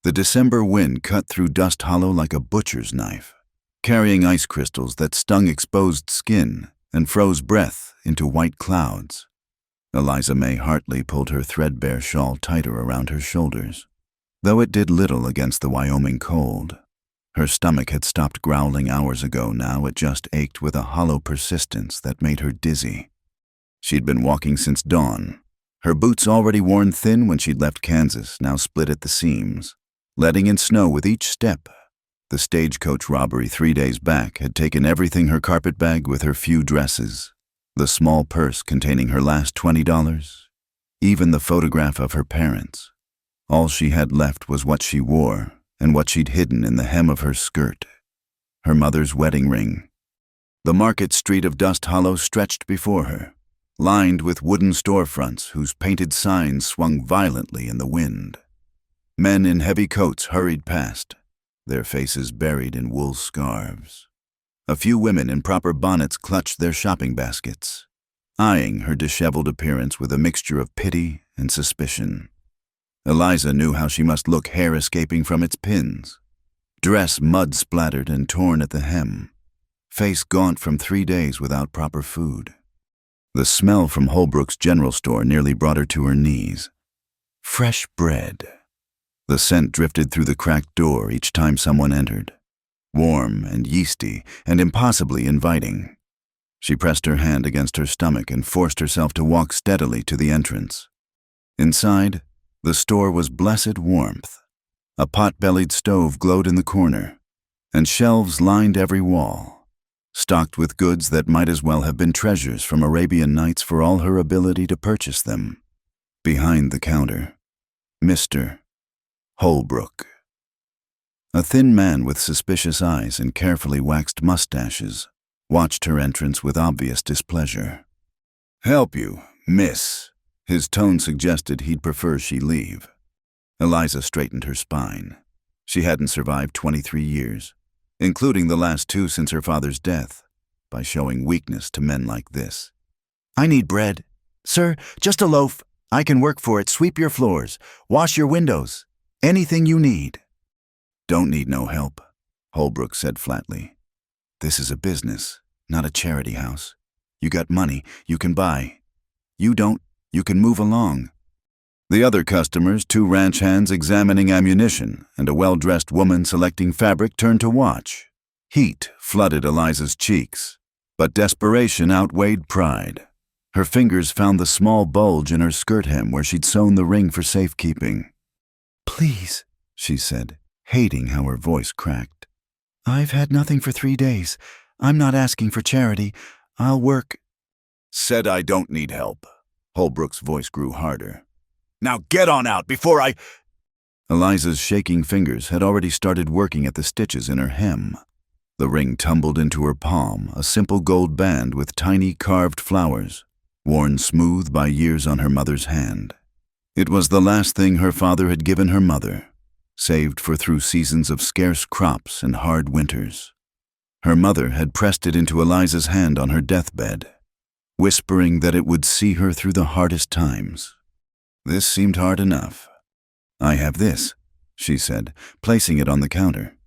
The December wind cut through Dust Hollow like a butcher's knife, carrying ice crystals that stung exposed skin and froze breath into white clouds. Eliza May Hartley pulled her threadbare shawl tighter around her shoulders. Though it did little against the Wyoming cold, her stomach had stopped growling hours ago. Now it just ached with a hollow persistence that made her dizzy. She'd been walking since dawn, her boots already worn thin when she'd left Kansas, now split at the seams, letting in snow with each step. The stagecoach robbery 3 days back had taken everything: her carpet bag with her few dresses, the small purse containing her last $20, even the photograph of her parents. All she had left was what she wore and what she'd hidden in the hem of her skirt, her mother's wedding ring. The market street of Dust Hollow stretched before her, lined with wooden storefronts whose painted signs swung violently in the wind. Men in heavy coats hurried past, their faces buried in wool scarves. A few women in proper bonnets clutched their shopping baskets, eyeing her disheveled appearance with a mixture of pity and suspicion. Eliza knew how she must look, hair escaping from its pins, dress mud-splattered and torn at the hem, face gaunt from 3 days without proper food. The smell from Holbrook's general store nearly brought her to her knees. Fresh bread. The scent drifted through the cracked door each time someone entered, warm and yeasty and impossibly inviting. She pressed her hand against her stomach and forced herself to walk steadily to the entrance. Inside, the store was blessed warmth. A pot-bellied stove glowed in the corner, and shelves lined every wall, stocked with goods that might as well have been treasures from Arabian Nights for all her ability to purchase them. Behind the counter, Mr. Holbrook. A thin man with suspicious eyes and carefully waxed mustaches watched her entrance with obvious displeasure. "Help you, miss?" His tone suggested he'd prefer she leave. Eliza straightened her spine. She hadn't survived 23 years, including the last 2 since her father's death, by showing weakness to men like this. "I need bread. Sir, just a loaf. I can work for it. Sweep your floors. Wash your windows. Anything you need." "Don't need no help," Holbrook said flatly. "This is a business, not a charity house. You got money, you can buy. You don't, you can move along." The other customers, 2 ranch hands examining ammunition and a well-dressed woman selecting fabric, turned to watch. Heat flooded Eliza's cheeks, but desperation outweighed pride. Her fingers found the small bulge in her skirt hem where she'd sewn the ring for safekeeping. "Please," she said, hating how her voice cracked. "I've had nothing for 3 days. I'm not asking for charity. I'll work." "Said I don't need help." Holbrook's voice grew harder. "Now get on out before I—" Eliza's shaking fingers had already started working at the stitches in her hem. The ring tumbled into her palm, a simple gold band with tiny carved flowers, worn smooth by years on her mother's hand. It was the last thing her father had given her mother, saved for through seasons of scarce crops and hard winters. Her mother had pressed it into Eliza's hand on her deathbed, whispering that it would see her through the hardest times. This seemed hard enough. "I have this," she said, placing it on the counter.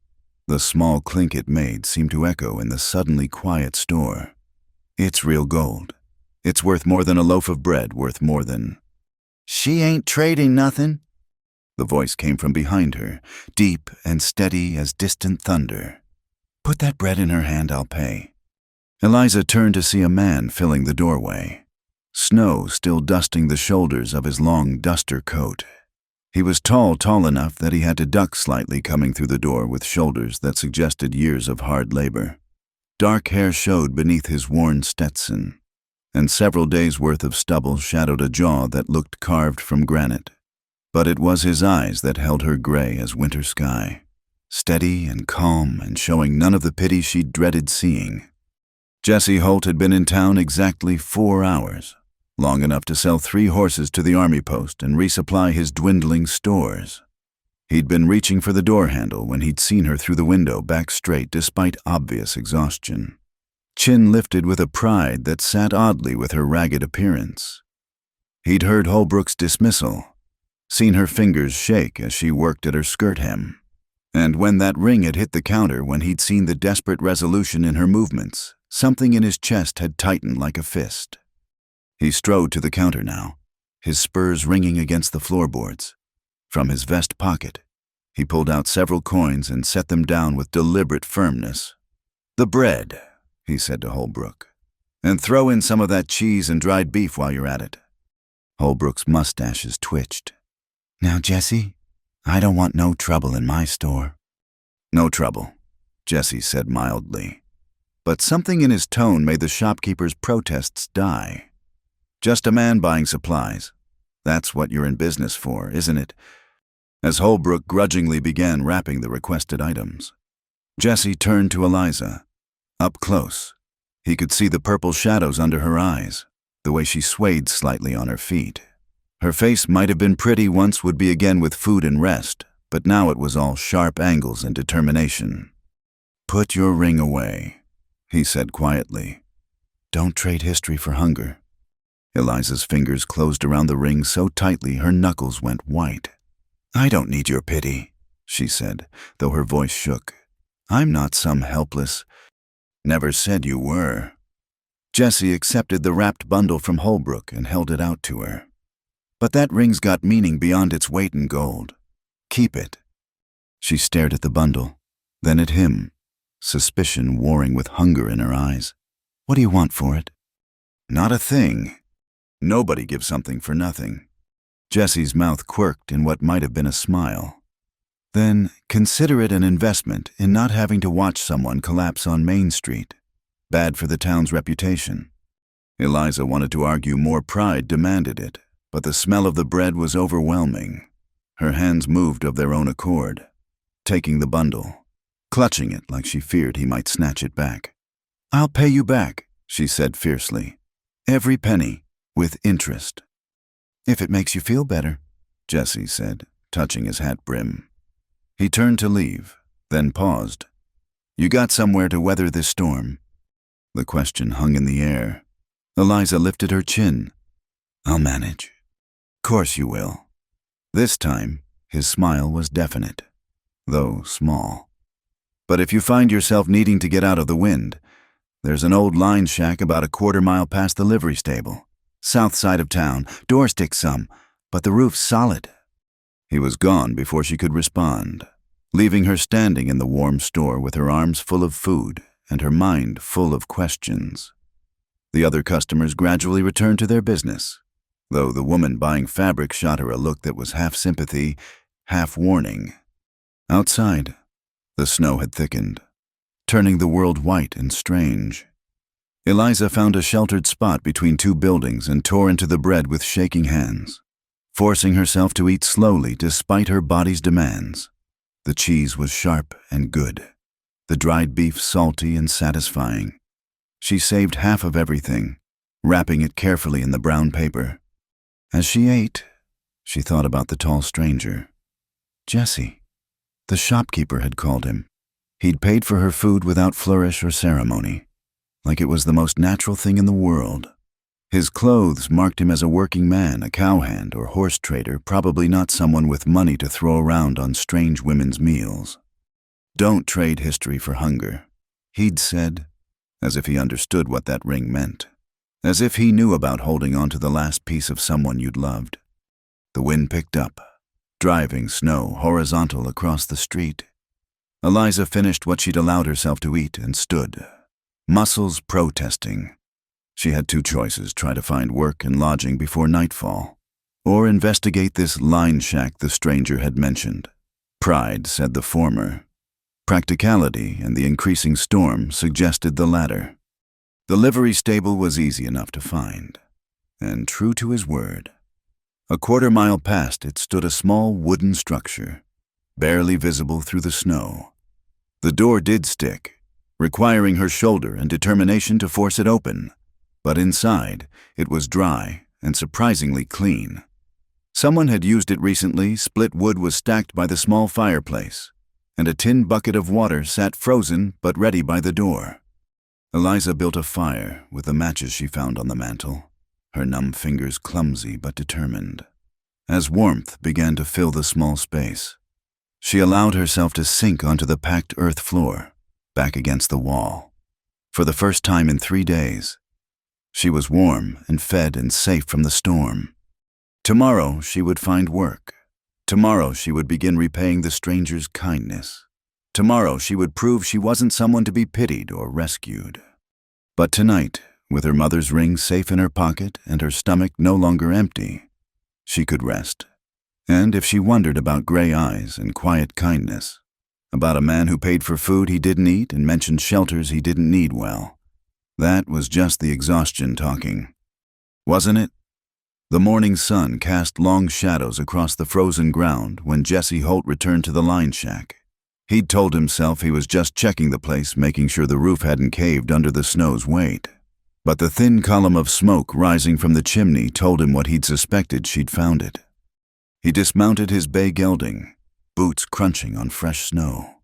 The small clink it made seemed to echo in the suddenly quiet store. "It's real gold. It's worth more than a loaf of bread, worth more than—" "She ain't trading nothing." The voice came from behind her, deep and steady as distant thunder. "Put that bread in her hand, I'll pay." Eliza turned to see a man filling the doorway, snow still dusting the shoulders of his long duster coat. He was tall enough that he had to duck slightly coming through the door with shoulders that suggested years of hard labor. Dark hair showed beneath his worn Stetson, and several days' worth of stubble shadowed a jaw that looked carved from granite. But it was his eyes that held her gray as winter sky, steady and calm and showing none of the pity she'd dreaded seeing. Jesse Holt had been in town exactly 4 hours, long enough to sell 3 horses to the army post and resupply his dwindling stores. He'd been reaching for the door handle when he'd seen her through the window, back straight despite obvious exhaustion, chin lifted with a pride that sat oddly with her ragged appearance. He'd heard Holbrook's dismissal, seen her fingers shake as she worked at her skirt hem. And when that ring had hit the counter, when he'd seen the desperate resolution in her movements, something in his chest had tightened like a fist. He strode to the counter now, his spurs ringing against the floorboards. From his vest pocket, he pulled out several coins and set them down with deliberate firmness. "The bread," he said to Holbrook, "and throw in some of that cheese and dried beef while you're at it." Holbrook's mustaches twitched. "Now, Jesse, I don't want no trouble in my store." "No trouble," Jesse said mildly. But something in his tone made the shopkeeper's protests die. "Just a man buying supplies. That's what you're in business for, isn't it?" As Holbrook grudgingly began wrapping the requested items, Jesse turned to Eliza. Up close, he could see the purple shadows under her eyes, the way she swayed slightly on her feet. Her face might have been pretty once, would be again with food and rest, but now it was all sharp angles and determination. "Put your ring away," he said quietly. "Don't trade history for hunger." Eliza's fingers closed around the ring so tightly her knuckles went white. "I don't need your pity," she said, though her voice shook. "I'm not some helpless—" "Never said you were." Jesse accepted the wrapped bundle from Holbrook and held it out to her. "But that ring's got meaning beyond its weight in gold. Keep it." She stared at the bundle, then at him, suspicion warring with hunger in her eyes. "What do you want for it?" "Not a thing. Nobody gives something for nothing." Jesse's mouth quirked in what might have been a smile. "Then consider it an investment in not having to watch someone collapse on Main Street. Bad for the town's reputation." Eliza wanted to argue more pride demanded it, but the smell of the bread was overwhelming. Her hands moved of their own accord, taking the bundle, clutching it like she feared he might snatch it back. "I'll pay you back," she said fiercely. "Every penny, with interest." "If it makes you feel better," Jesse said, touching his hat brim. He turned to leave, then paused. "You got somewhere to weather this storm?" The question hung in the air. Eliza lifted her chin. "I'll manage." "Course you will." This time, his smile was definite, though small. "But if you find yourself needing to get out of the wind, there's an old line shack about a quarter-mile past the livery stable. South side of town, door sticks some, but the roof's solid." He was gone before she could respond, leaving her standing in the warm store with her arms full of food and her mind full of questions. The other customers gradually returned to their business, though the woman buying fabric shot her a look that was half sympathy, half warning. Outside, the snow had thickened, turning the world white and strange. Eliza found a sheltered spot between two buildings and tore into the bread with shaking hands, forcing herself to eat slowly despite her body's demands. The cheese was sharp and good, the dried beef salty and satisfying. She saved half of everything, wrapping it carefully in the brown paper. As she ate, she thought about the tall stranger. Jesse. The shopkeeper had called him. He'd paid for her food without flourish or ceremony, like it was the most natural thing in the world. His clothes marked him as a working man, a cowhand or horse trader, probably not someone with money to throw around on strange women's meals. "Don't trade history for hunger," he'd said, as if he understood what that ring meant, as if he knew about holding on to the last piece of someone you'd loved. The wind picked up, driving snow horizontal across the street. Eliza finished what she'd allowed herself to eat and stood, muscles protesting. She had two choices: try to find work and lodging before nightfall, or investigate this line shack the stranger had mentioned. Pride said the former. Practicality and the increasing storm suggested the latter. The livery stable was easy enough to find, and true to his word. A quarter-mile past it stood a small wooden structure, barely visible through the snow. The door did stick, requiring her shoulder and determination to force it open, but inside it was dry and surprisingly clean. Someone had used it recently. Split wood was stacked by the small fireplace, and a tin bucket of water sat frozen but ready by the door. Eliza built a fire with the matches she found on the mantel, her numb fingers clumsy but determined. as warmth began to fill the small space. She allowed herself to sink onto the packed earth floor, back against the wall. For the first time in 3 days, she was warm and fed and safe from the storm. Tomorrow she would find work. Tomorrow she would begin repaying the stranger's kindness. Tomorrow she would prove she wasn't someone to be pitied or rescued. But tonight, with her mother's ring safe in her pocket and her stomach no longer empty, she could rest. And if she wondered about gray eyes and quiet kindness, about a man who paid for food he didn't eat and mentioned shelters he didn't need, well, that was just the exhaustion talking. Wasn't it? The morning sun cast long shadows across the frozen ground when Jesse Holt returned to the line shack. He'd told himself he was just checking the place, making sure the roof hadn't caved under the snow's weight. But the thin column of smoke rising from the chimney told him what he'd suspected she'd found it. He dismounted his bay gelding, boots crunching on fresh snow.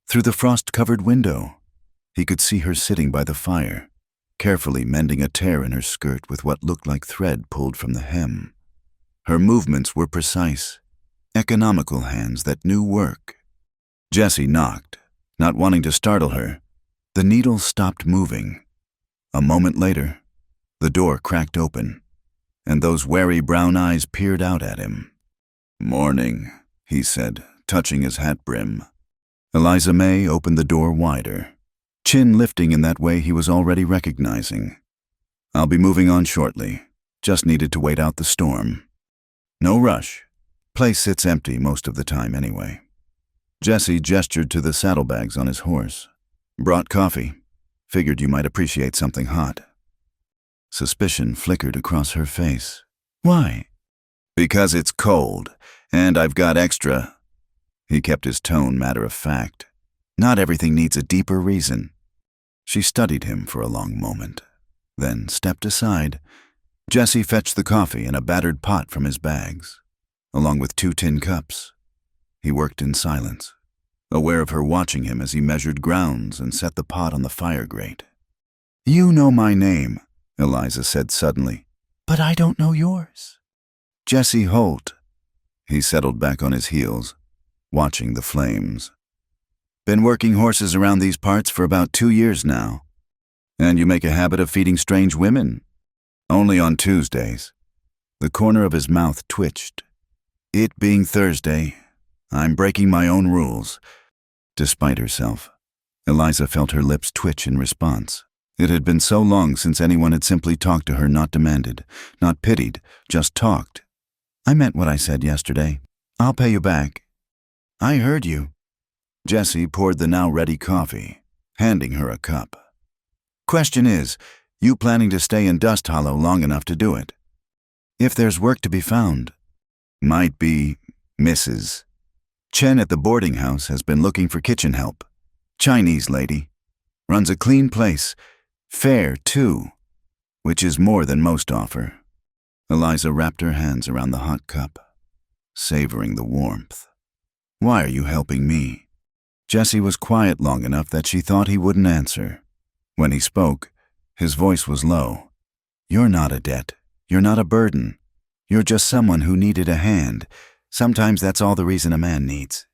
Through the frost-covered window, he could see her sitting by the fire, carefully mending a tear in her skirt with what looked like thread pulled from the hem. Her movements were precise, economical hands that knew work. Jesse knocked, not wanting to startle her. The needle stopped moving. A moment later, the door cracked open, and those wary brown eyes peered out at him. "Morning," he said, touching his hat brim. Eliza May opened the door wider, chin lifting in that way he was already recognizing. "I'll be moving on shortly. Just needed to wait out the storm." "No rush. Place sits empty most of the time anyway." Jesse gestured to the saddlebags on his horse. "Brought coffee. Figured you might appreciate something hot." Suspicion flickered across her face. "Why?" "Because it's cold, and I've got extra." He kept his tone matter of fact. "Not everything needs a deeper reason." She studied him for a long moment, then stepped aside. Jesse fetched the coffee in a battered pot from his bags, along with 2 tin cups. He worked in silence, aware of her watching him as he measured grounds and set the pot on the fire grate. "You know my name," Eliza said suddenly, "but I don't know yours." "Jesse Holt." He settled back on his heels, watching the flames. "Been working horses around these parts for about 2 years now. And you make a habit of feeding strange women?" "Only on Tuesdays." The corner of his mouth twitched. "It being Thursday, I'm breaking my own rules." Despite herself, Eliza felt her lips twitch in response. It had been so long since anyone had simply talked to her, not demanded, not pitied, just talked. "I meant what I said yesterday. I'll pay you back." "I heard you." Jesse poured the now ready coffee, handing her a cup. "Question is, you planning to stay in Dust Hollow long enough to do it?" "If there's work to be found." "Might be, Mrs. Chen at the boarding house has been looking for kitchen help. Chinese lady. Runs a clean place. Fair, too, which is more than most offer." Eliza wrapped her hands around the hot cup, savoring the warmth. "Why are you helping me?" Jesse was quiet long enough that she thought he wouldn't answer. When he spoke, his voice was low. "You're not a debt. You're not a burden. You're just someone who needed a hand. Sometimes that's all the reason a man needs.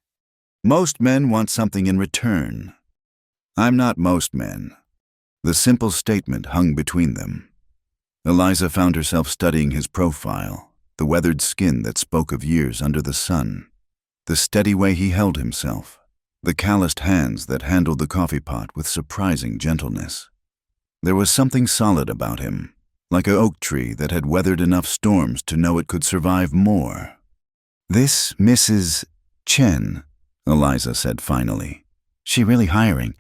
Most men want something in return. I'm not most men." The simple statement hung between them. Eliza found herself studying his profile, the weathered skin that spoke of years under the sun, the steady way he held himself, the calloused hands that handled the coffee pot with surprising gentleness. There was something solid about him, like an oak tree that had weathered enough storms to know it could survive more. "This Mrs. Chen," Eliza said finally. "She really hiring?"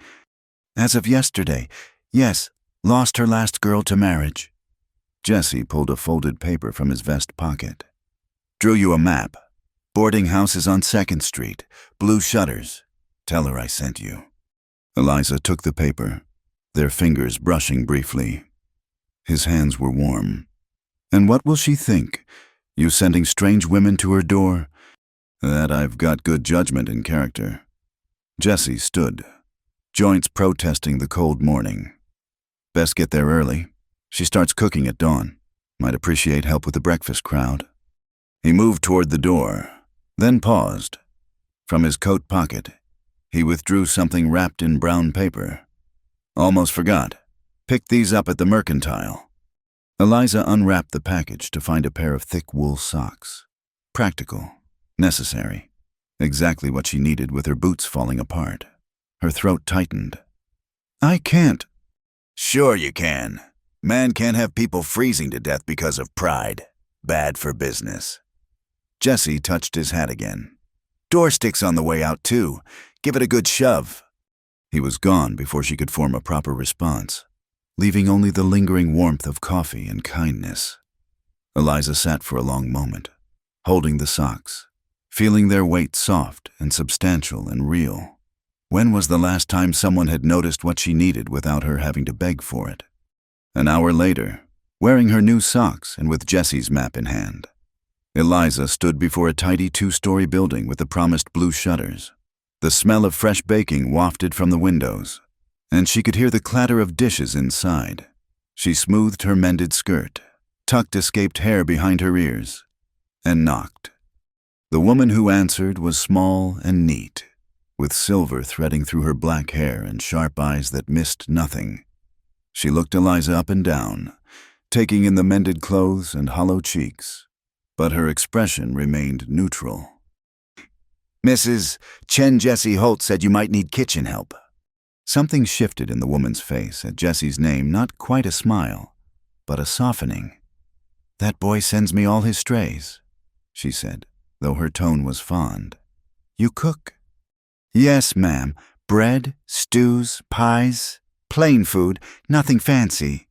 "As of yesterday, yes, lost her last girl to marriage." Jesse pulled a folded paper from his vest pocket. "Drew you a map. Boarding house is on 2nd Street, blue shutters. Tell her I sent you." Eliza took the paper, their fingers brushing briefly. His hands were warm. "And what will she think? You sending strange women to her door?" "That I've got good judgment and character." Jesse stood, joints protesting the cold morning. "Best get there early. She starts cooking at dawn. Might appreciate help with the breakfast crowd." He moved toward the door, then paused. From his coat pocket, he withdrew something wrapped in brown paper. Almost forgot. Picked these up at the mercantile. Eliza unwrapped the package to find a pair of thick wool socks. Practical, necessary, exactly what she needed with her boots falling apart. Her throat tightened. I can't. Sure you can. Man can't have people freezing to death because of pride. Bad for business. Jesse touched his hat again. Door stick's on the way out too. Give it a good shove. He was gone before she could form a proper response, leaving only the lingering warmth of coffee and kindness. Eliza sat for a long moment, holding the socks, feeling their weight soft and substantial and real. When was the last time someone had noticed what she needed without her having to beg for it? An hour later, wearing her new socks and with Jesse's map in hand, Eliza stood before a tidy 2-story building with the promised blue shutters. The smell of fresh baking wafted from the windows, and she could hear the clatter of dishes inside. She smoothed her mended skirt, tucked escaped hair behind her ears, and knocked. The woman who answered was small and neat, with silver threading through her black hair and sharp eyes that missed nothing. She looked Eliza up and down, taking in the mended clothes and hollow cheeks, but her expression remained neutral. Mrs. Chen Jesse Holt said you might need kitchen help. Something shifted in the woman's face at Jesse's name, not quite a smile, but a softening. That boy sends me all his strays, she said, though her tone was fond. You cook? Yes, ma'am. Bread, stews, pies, plain food, nothing fancy.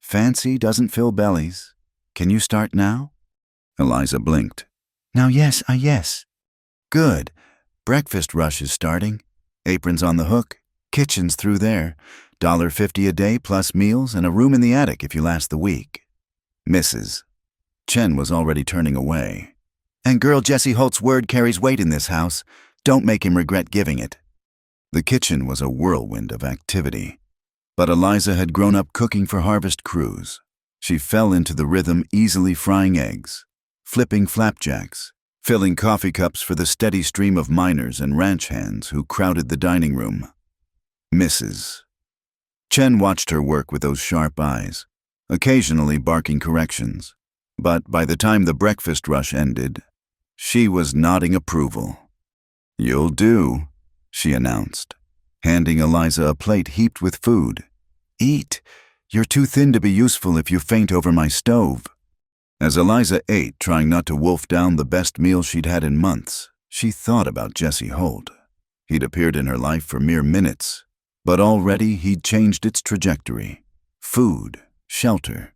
Fancy doesn't fill bellies. Can you start now? Eliza blinked. Now yes. Good. Breakfast rush is starting. Aprons on the hook. Kitchen's through there. $1.50 a day plus meals and a room in the attic if you last the week. Mrs. Chen was already turning away. And girl Jesse Holt's word carries weight in this house. Don't make him regret giving it. The kitchen was a whirlwind of activity. But Eliza had grown up cooking for harvest crews. She fell into the rhythm, easily frying eggs, flipping flapjacks, filling coffee cups for the steady stream of miners and ranch hands who crowded the dining room. Mrs. Chen watched her work with those sharp eyes, occasionally barking corrections. But by the time the breakfast rush ended, she was nodding approval. You'll do, she announced, handing Eliza a plate heaped with food. Eat. You're too thin to be useful if you faint over my stove. As Eliza ate, trying not to wolf down the best meal she'd had in months, she thought about Jesse Holt. He'd appeared in her life for mere minutes, but already he'd changed its trajectory. Food, shelter,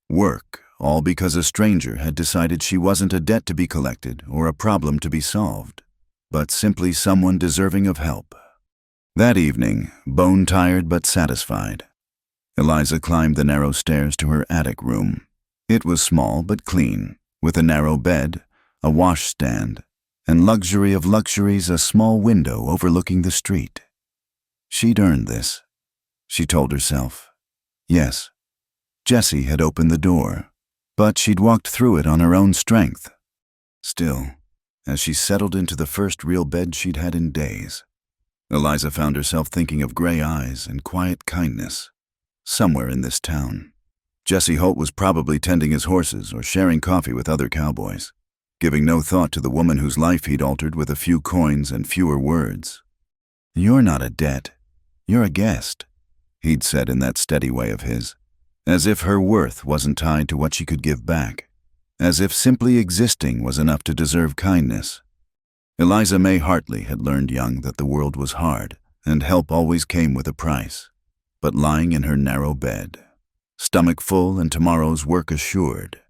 work, all because a stranger had decided she wasn't a debt to be collected or a problem to be solved, but simply someone deserving of help. That evening, bone-tired but satisfied, Eliza climbed the narrow stairs to her attic room. It was small but clean, with a narrow bed, a washstand, and luxury of luxuries, a small window overlooking the street. She'd earned this, she told herself. Yes, Jesse had opened the door, but she'd walked through it on her own strength. Still, as she settled into the first real bed she'd had in days, Eliza found herself thinking of gray eyes and quiet kindness somewhere in this town. Jesse Holt was probably tending his horses or sharing coffee with other cowboys, giving no thought to the woman whose life he'd altered with a few coins and fewer words. You're not a debt. You're a guest, he'd said in that steady way of his, as if her worth wasn't tied to what she could give back, as if simply existing was enough to deserve kindness. Eliza May Hartley had learned young that the world was hard, and help always came with a price. But lying in her narrow bed, stomach full and tomorrow's work assured,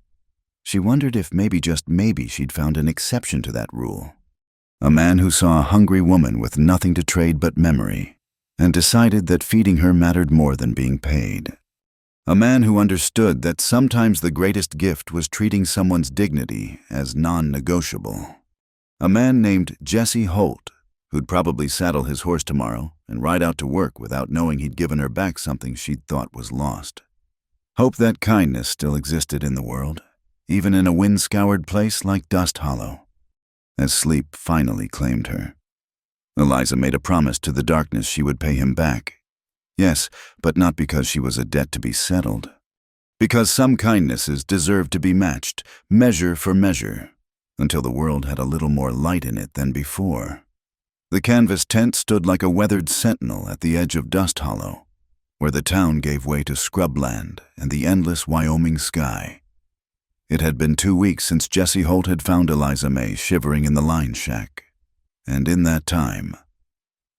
she wondered if maybe, just maybe, she'd found an exception to that rule. A man who saw a hungry woman with nothing to trade but memory, and decided that feeding her mattered more than being paid. A man who understood that sometimes the greatest gift was treating someone's dignity as non-negotiable. A man named Jesse Holt, who'd probably saddle his horse tomorrow and ride out to work without knowing he'd given her back something she'd thought was lost. Hope that kindness still existed in the world, even in a wind-scoured place like Dust Hollow, as sleep finally claimed her. Eliza made a promise to the darkness she would pay him back. Yes, but not because she was a debt to be settled. Because some kindnesses deserved to be matched, measure for measure, until the world had a little more light in it than before. The canvas tent stood like a weathered sentinel at the edge of Dust Hollow, where the town gave way to scrubland and the endless Wyoming sky. It had been 2 weeks since Jesse Holt had found Eliza May shivering in the line shack, and in that time,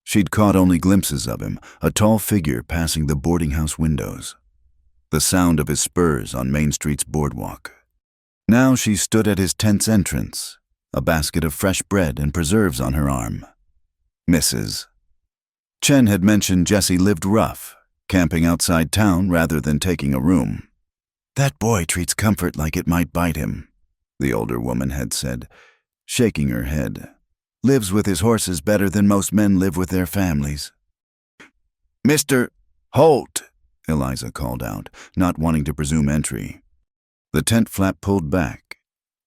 she'd caught only glimpses of him, a tall figure passing the boarding house windows, the sound of his spurs on Main Street's boardwalk. Now she stood at his tent's entrance, a basket of fresh bread and preserves on her arm. Mrs. Chen had mentioned Jesse lived rough, camping outside town rather than taking a room. "That boy treats comfort like it might bite him," the older woman had said, shaking her head. "Lives with his horses better than most men live with their families." "Mr. Holt," Eliza called out, not wanting to presume entry. The tent flap pulled back,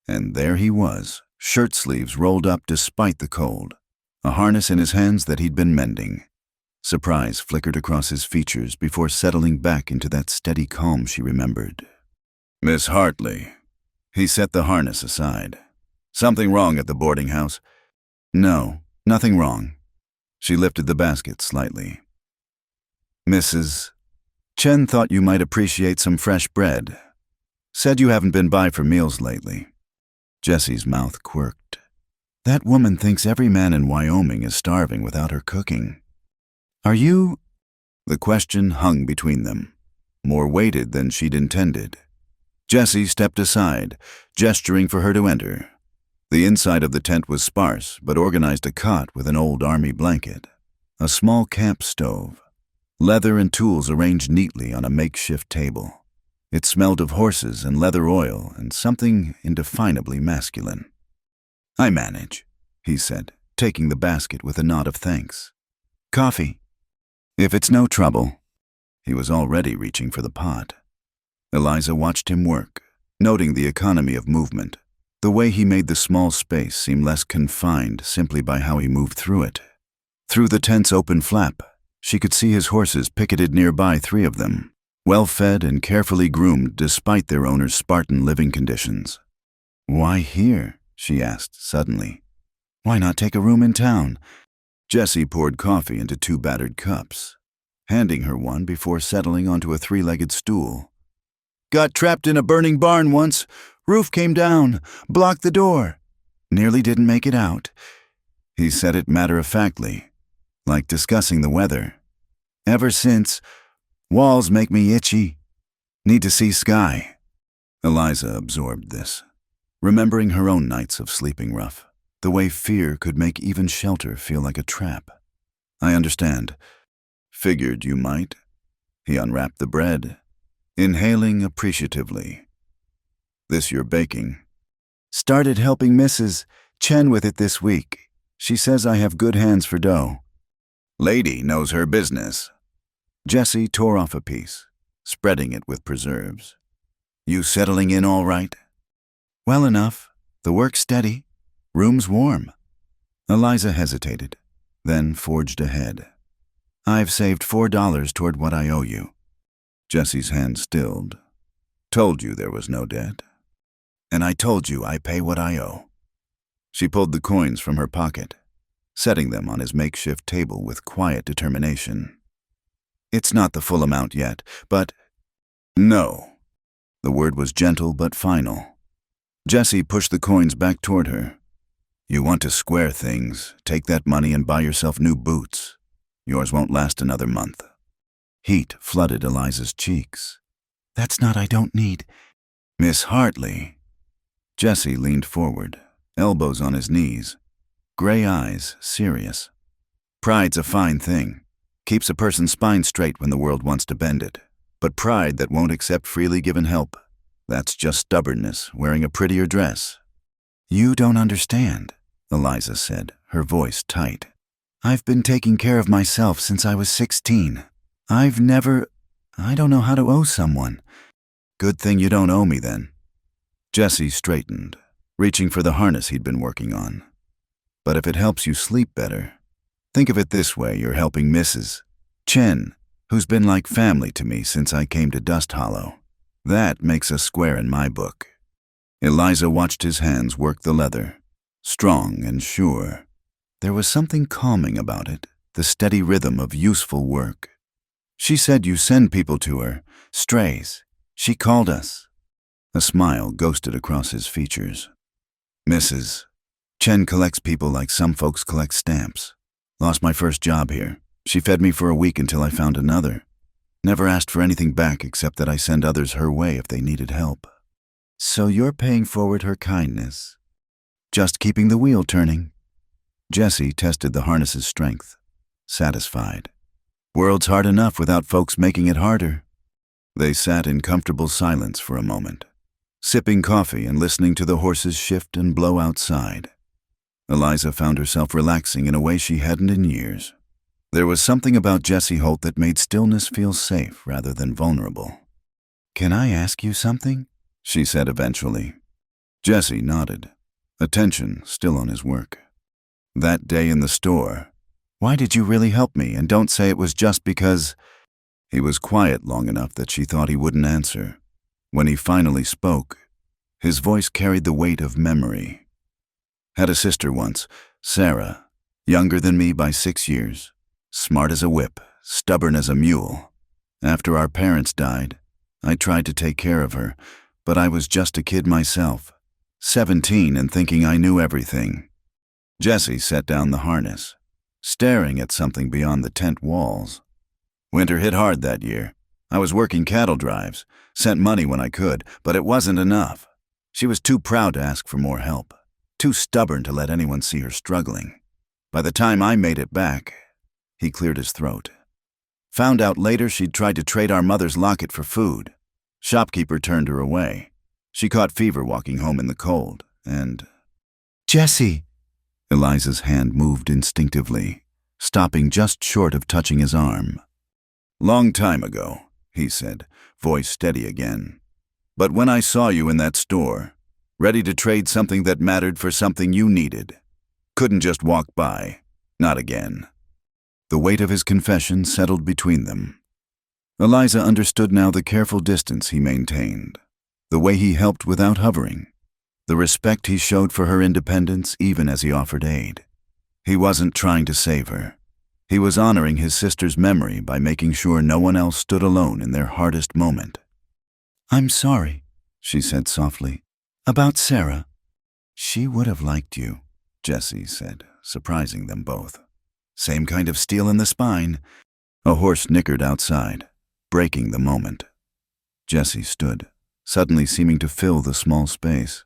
and there he was, shirt sleeves rolled up despite the cold, a harness in his hands that he'd been mending. Surprise flickered across his features before settling back into that steady calm she remembered. "Miss Hartley." He set the harness aside. "Something wrong at the boarding house?" "No, nothing wrong." She lifted the basket slightly. "Mrs. Chen thought you might appreciate some fresh bread. Said you haven't been by for meals lately." Jesse's mouth quirked. That woman thinks every man in Wyoming is starving without her cooking. "Are you—" The question hung between them, more weighted than she'd intended. Jesse stepped aside, gesturing for her to enter. The inside of the tent was sparse, but organized a cot with an old army blanket, a small camp stove, leather and tools arranged neatly on a makeshift table. It smelled of horses and leather oil and something indefinably masculine. "I manage," he said, taking the basket with a nod of thanks. "Coffee?" "If it's no trouble." He was already reaching for the pot. Eliza watched him work, noting the economy of movement, the way he made the small space seem less confined simply by how he moved through it. Through the tent's open flap, she could see his horses picketed nearby, 3 of them, well-fed and carefully groomed despite their owner's Spartan living conditions. "Why here?" she asked suddenly. "Why not take a room in town?" Jesse poured coffee into 2 battered cups, handing her one before settling onto a 3-legged stool. "Got trapped in a burning barn once. Roof came down, blocked the door. Nearly didn't make it out." He said it matter-of-factly, like discussing the weather. "Ever since, walls make me itchy. Need to see sky." Eliza absorbed this, remembering her own nights of sleeping rough, the way fear could make even shelter feel like a trap. "I understand. Figured you might." He unwrapped the bread, inhaling appreciatively. "This you're baking?" "Started helping Mrs. Chen with it this week. She says I have good hands for dough." "Lady knows her business." Jesse tore off a piece, spreading it with preserves. "You settling in all right?" "Well enough. The work's steady. Room's warm." Eliza hesitated, then forged ahead. "I've saved $4 toward what I owe you." Jesse's hand stilled. "Told you there was no debt. And I told you I pay what I owe." She pulled the coins from her pocket, setting them on his makeshift table with quiet determination. "It's not the full amount yet, but—" "No." The word was gentle but final. Jesse pushed the coins back toward her. "You want to square things, take that money and buy yourself new boots. Yours won't last another month." Heat flooded Eliza's cheeks. "That's not I don't need." "Miss Hartley." Jesse leaned forward, elbows on his knees, gray eyes serious. "Pride's a fine thing. Keeps a person's spine straight when the world wants to bend it. But pride that won't accept freely given help, that's just stubbornness wearing a prettier dress." "You don't understand," Eliza said, her voice tight. "I've been taking care of myself since I was 16. I don't know how to owe someone." "Good thing you don't owe me then." Jesse straightened, reaching for the harness he'd been working on. But if it helps you sleep better, think of it this way: you're helping Mrs. Chen, who's been like family to me since I came to Dust Hollow. That makes us square in my book. Eliza watched his hands work the leather, strong and sure. There was something calming about it, the steady rhythm of useful work. She said you send people to her, strays. She called us. A smile ghosted across his features. Mrs. Chen collects people like some folks collect stamps. Lost my first job here. She fed me for a week until I found another. Never asked for anything back except that I send others her way if they needed help. So you're paying forward her kindness. Just keeping the wheel turning. Jesse tested the harness's strength, satisfied. World's hard enough without folks making it harder. They sat in comfortable silence for a moment, sipping coffee and listening to the horses shift and blow outside. Eliza found herself relaxing in a way she hadn't in years. There was something about Jesse Holt that made stillness feel safe rather than vulnerable. "Can I ask you something?" she said eventually. Jesse nodded, attention still on his work. "That day in the store, why did you really help me? And don't say it was just because—" He was quiet long enough that she thought he wouldn't answer. When he finally spoke, his voice carried the weight of memory. "Had a sister once, Sarah, younger than me by 6 years, smart as a whip, stubborn as a mule. After our parents died, I tried to take care of her, but I was just a kid myself, 17 and thinking I knew everything." Jesse set down the harness, staring at something beyond the tent walls. "Winter hit hard that year. I was working cattle drives, sent money when I could, but it wasn't enough. She was too proud to ask for more help, too stubborn to let anyone see her struggling. By the time I made it back," he cleared his throat. "Found out later she'd tried to trade our mother's locket for food. Shopkeeper turned her away. She caught fever walking home in the cold, and—" "Jesse!" Eliza's hand moved instinctively, stopping just short of touching his arm. "Long time ago," he said, voice steady again. "But when I saw you in that store, ready to trade something that mattered for something you needed, couldn't just walk by, not again." The weight of his confession settled between them. Eliza understood now the careful distance he maintained, the way he helped without hovering, the respect he showed for her independence even as he offered aid. He wasn't trying to save her. He was honoring his sister's memory by making sure no one else stood alone in their hardest moment. "I'm sorry," she said softly, "about Sarah." "She would have liked you," Jesse said, surprising them both. "Same kind of steel in the spine." A horse nickered outside, breaking the moment. Jesse stood, suddenly seeming to fill the small space.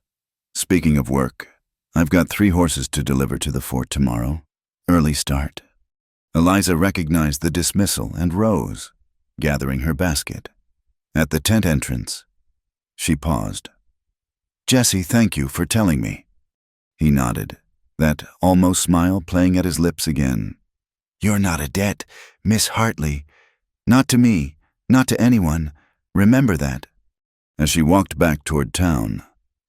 "Speaking of work, I've got 3 horses to deliver to the fort tomorrow. Early start." Eliza recognized the dismissal and rose, gathering her basket. At the tent entrance, she paused. "Jesse, thank you for telling me." He nodded, that almost smile playing at his lips again. "You're not a debt, Miss Hartley. Not to me, not to anyone. Remember that." As she walked back toward town,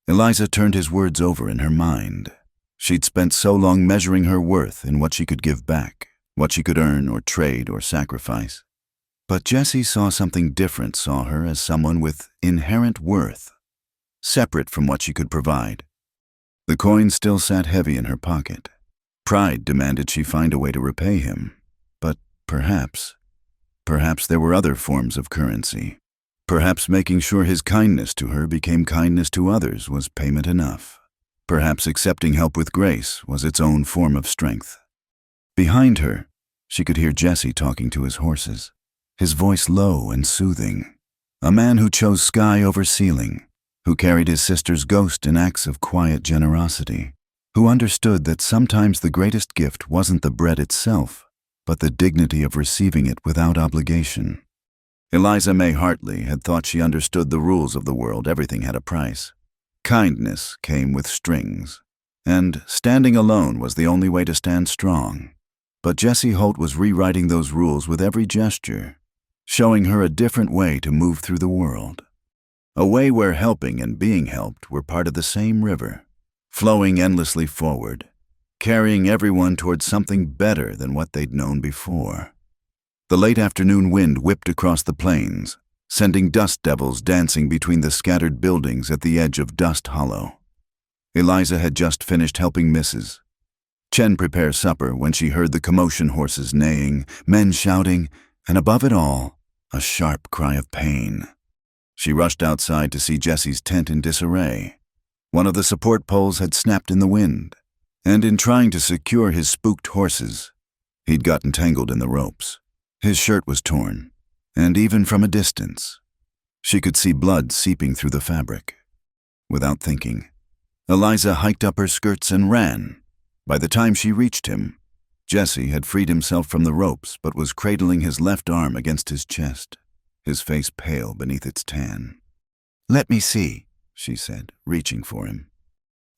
Eliza turned his words over in her mind. She'd spent so long measuring her worth in what she could give back, what she could earn or trade or sacrifice. But Jesse saw something different, saw her as someone with inherent worth, separate from what she could provide. The coin still sat heavy in her pocket. Pride demanded she find a way to repay him. But perhaps there were other forms of currency. Perhaps making sure his kindness to her became kindness to others was payment enough. Perhaps accepting help with grace was its own form of strength. Behind her, she could hear Jesse talking to his horses, his voice low and soothing. A man who chose sky over ceiling, who carried his sister's ghost in acts of quiet generosity, who understood that sometimes the greatest gift wasn't the bread itself, but the dignity of receiving it without obligation. Eliza May Hartley had thought she understood the rules of the world. Everything had a price. Kindness came with strings, and standing alone was the only way to stand strong. But Jesse Holt was rewriting those rules with every gesture, showing her a different way to move through the world. A way where helping and being helped were part of the same river, flowing endlessly forward, carrying everyone towards something better than what they'd known before. The late afternoon wind whipped across the plains, sending dust devils dancing between the scattered buildings at the edge of Dust Hollow. Eliza had just finished helping Mrs. Chen prepare supper when she heard the commotion, horses neighing, men shouting, and above it all, a sharp cry of pain. She rushed outside to see Jesse's tent in disarray. One of the support poles had snapped in the wind, and in trying to secure his spooked horses, he'd gotten tangled in the ropes. His shirt was torn, and even from a distance, she could see blood seeping through the fabric. Without thinking, Eliza hiked up her skirts and ran. By the time she reached him, Jesse had freed himself from the ropes but was cradling his left arm against his chest, his face pale beneath its tan. "Let me see," she said, reaching for him.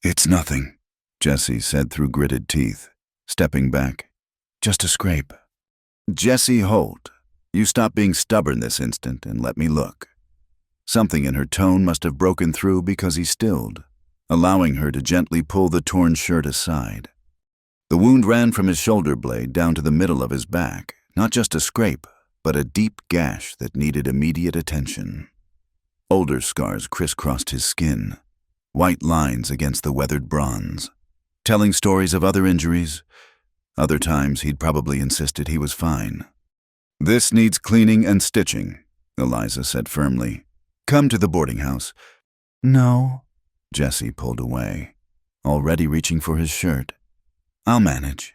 "It's nothing," Jesse said through gritted teeth, stepping back. "Just a scrape." "Jesse Holt, you stop being stubborn this instant and let me look." Something in her tone must have broken through because he stilled, allowing her to gently pull the torn shirt aside. The wound ran from his shoulder blade down to the middle of his back, not just a scrape, but a deep gash that needed immediate attention. Older scars crisscrossed his skin, white lines against the weathered bronze, telling stories of other injuries. Other times he'd probably insisted he was fine. "This needs cleaning and stitching," Eliza said firmly. "Come to the boarding house." "No." Jesse pulled away, already reaching for his shirt. "I'll manage."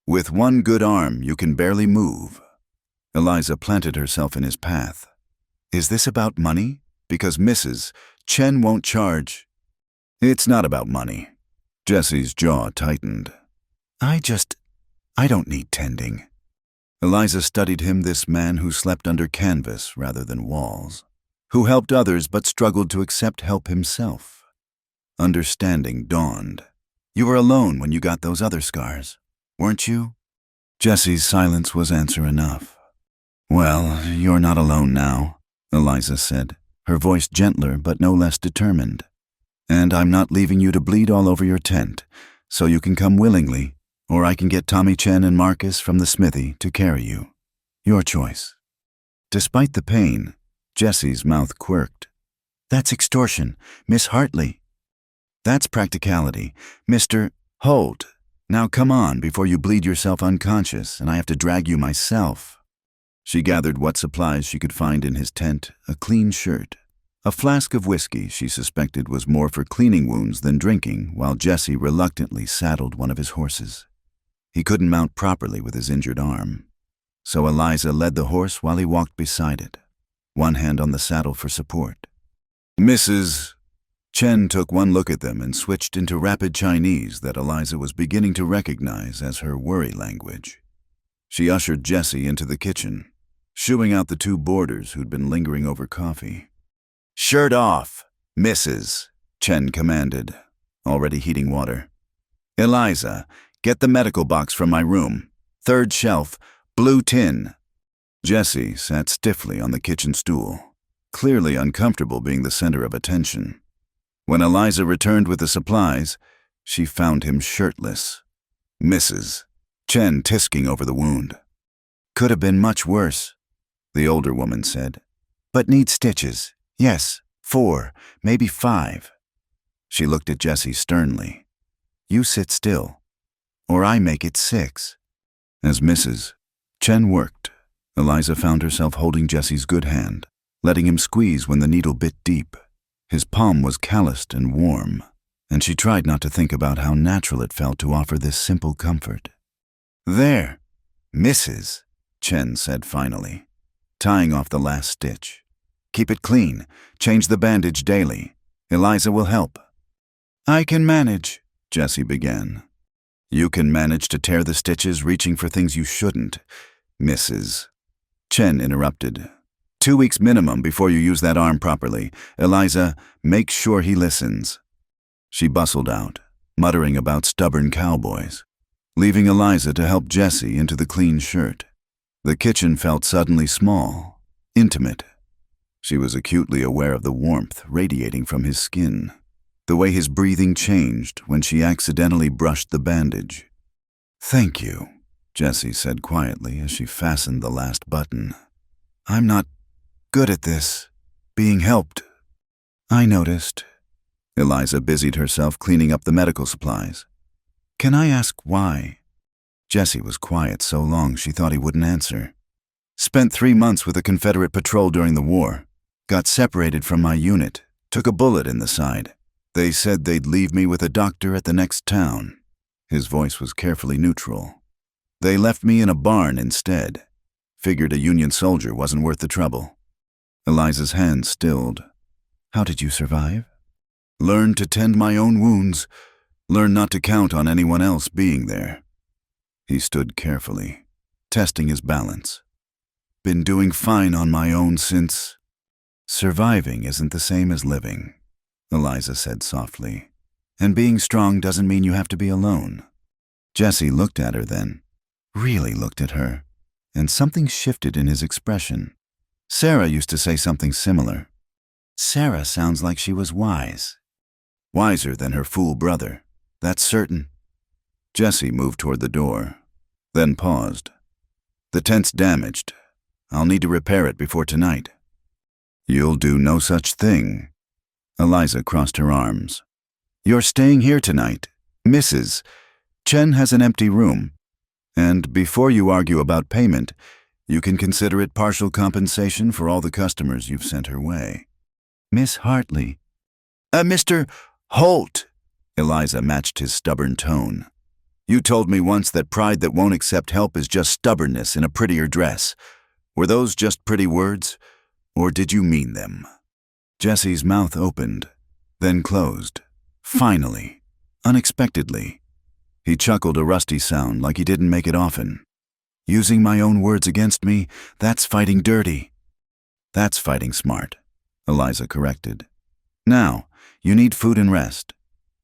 "With one good arm, you can barely move." Eliza planted herself in his path. "Is this about money? Because Mrs. Chen won't charge." "It's not about money." Jesse's jaw tightened. I don't need tending." Eliza studied him, this man who slept under canvas rather than walls, who helped others but struggled to accept help himself. Understanding dawned. "You were alone when you got those other scars, weren't you?" Jesse's silence was answer enough. "Well, you're not alone now," Eliza said, her voice gentler but no less determined. "And I'm not leaving you to bleed all over your tent, so you can come willingly, or I can get Tommy Chen and Marcus from the smithy to carry you. Your choice." Despite the pain, Jesse's mouth quirked. "That's extortion, Miss Hartley." "That's practicality, Mr. Holt. Now come on before you bleed yourself unconscious and I have to drag you myself." She gathered what supplies she could find in his tent, a clean shirt. A flask of whiskey she suspected was more for cleaning wounds than drinking, while Jesse reluctantly saddled one of his horses. He couldn't mount properly with his injured arm, so Eliza led the horse while he walked beside it, one hand on the saddle for support. "Mrs. Chen took one look at them and switched into rapid Chinese that Eliza was beginning to recognize as her worry language. She ushered Jesse into the kitchen, shooing out the two boarders who'd been lingering over coffee. "Shirt off, Mrs." Chen commanded, already heating water. "Eliza, get the medical box from my room. 3rd shelf, blue tin." Jesse sat stiffly on the kitchen stool, clearly uncomfortable being the center of attention. When Eliza returned with the supplies, she found him shirtless. "Mrs." Chen tisking over the wound. "Could have been much worse," the older woman said. "But need stitches. Yes, 4, maybe 5. She looked at Jesse sternly. "You sit still, or I make it 6. As Mrs. Chen worked, Eliza found herself holding Jesse's good hand, letting him squeeze when the needle bit deep. His palm was calloused and warm, and she tried not to think about how natural it felt to offer this simple comfort. "There, Mrs." Chen said finally, tying off the last stitch. "Keep it clean. Change the bandage daily. Eliza will help." "I can manage," Jesse began. "You can manage to tear the stitches reaching for things you shouldn't, Mrs." Chen interrupted. 2 weeks minimum before you use that arm properly. Eliza, make sure he listens." She bustled out, muttering about stubborn cowboys, leaving Eliza to help Jesse into the clean shirt. The kitchen felt suddenly small, intimate. She was acutely aware of the warmth radiating from his skin, the way his breathing changed when she accidentally brushed the bandage. "Thank you," Jessie said quietly as she fastened the last button. "I'm not good at this, being helped." "I noticed." Eliza busied herself cleaning up the medical supplies. "Can I ask why?" Jessie was quiet so long she thought he wouldn't answer. "Spent 3 months with a Confederate patrol during the war. Got separated from my unit, took a bullet in the side. They said they'd leave me with a doctor at the next town." His voice was carefully neutral. "They left me in a barn instead. Figured a Union soldier wasn't worth the trouble." Eliza's hand stilled. "How did you survive?" "Learned to tend my own wounds. Learned not to count on anyone else being there." He stood carefully, testing his balance. "Been doing fine on my own since—" "Surviving isn't the same as living," Eliza said softly. "And being strong doesn't mean you have to be alone." Jessie looked at her then, really looked at her, and something shifted in his expression. Sarah used to say something similar. "Sarah sounds like she was wise." "Wiser than her fool brother, that's certain." Jessie moved toward the door, then paused. "The tent's damaged. I'll need to repair it before tonight." "You'll do no such thing." Eliza crossed her arms. "You're staying here tonight, Mrs. Chen has an empty room. And before you argue about payment, you can consider it partial compensation for all the customers you've sent her way." "Miss Hartley." Mr. Holt," Eliza matched his stubborn tone. "You told me once that pride that won't accept help is just stubbornness in a prettier dress. Were those just pretty words, or did you mean them?" Jessie's mouth opened, then closed. Finally, unexpectedly. He chuckled a rusty sound like he didn't make it often. "Using my own words against me, that's fighting dirty." "That's fighting smart," Eliza corrected. "Now, you need food and rest.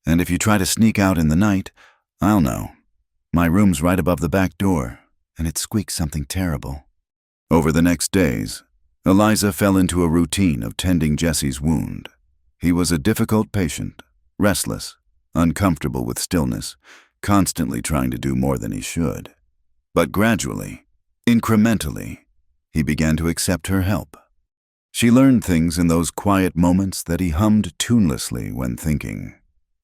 And if you try to sneak out in the night, I'll know. My room's right above the back door, and it squeaks something terrible." Over the next days, Eliza fell into a routine of tending Jessie's wound. He was a difficult patient, restless, uncomfortable with stillness, constantly trying to do more than he should. But gradually, incrementally, he began to accept her help. She learned things in those quiet moments that he hummed tunelessly when thinking,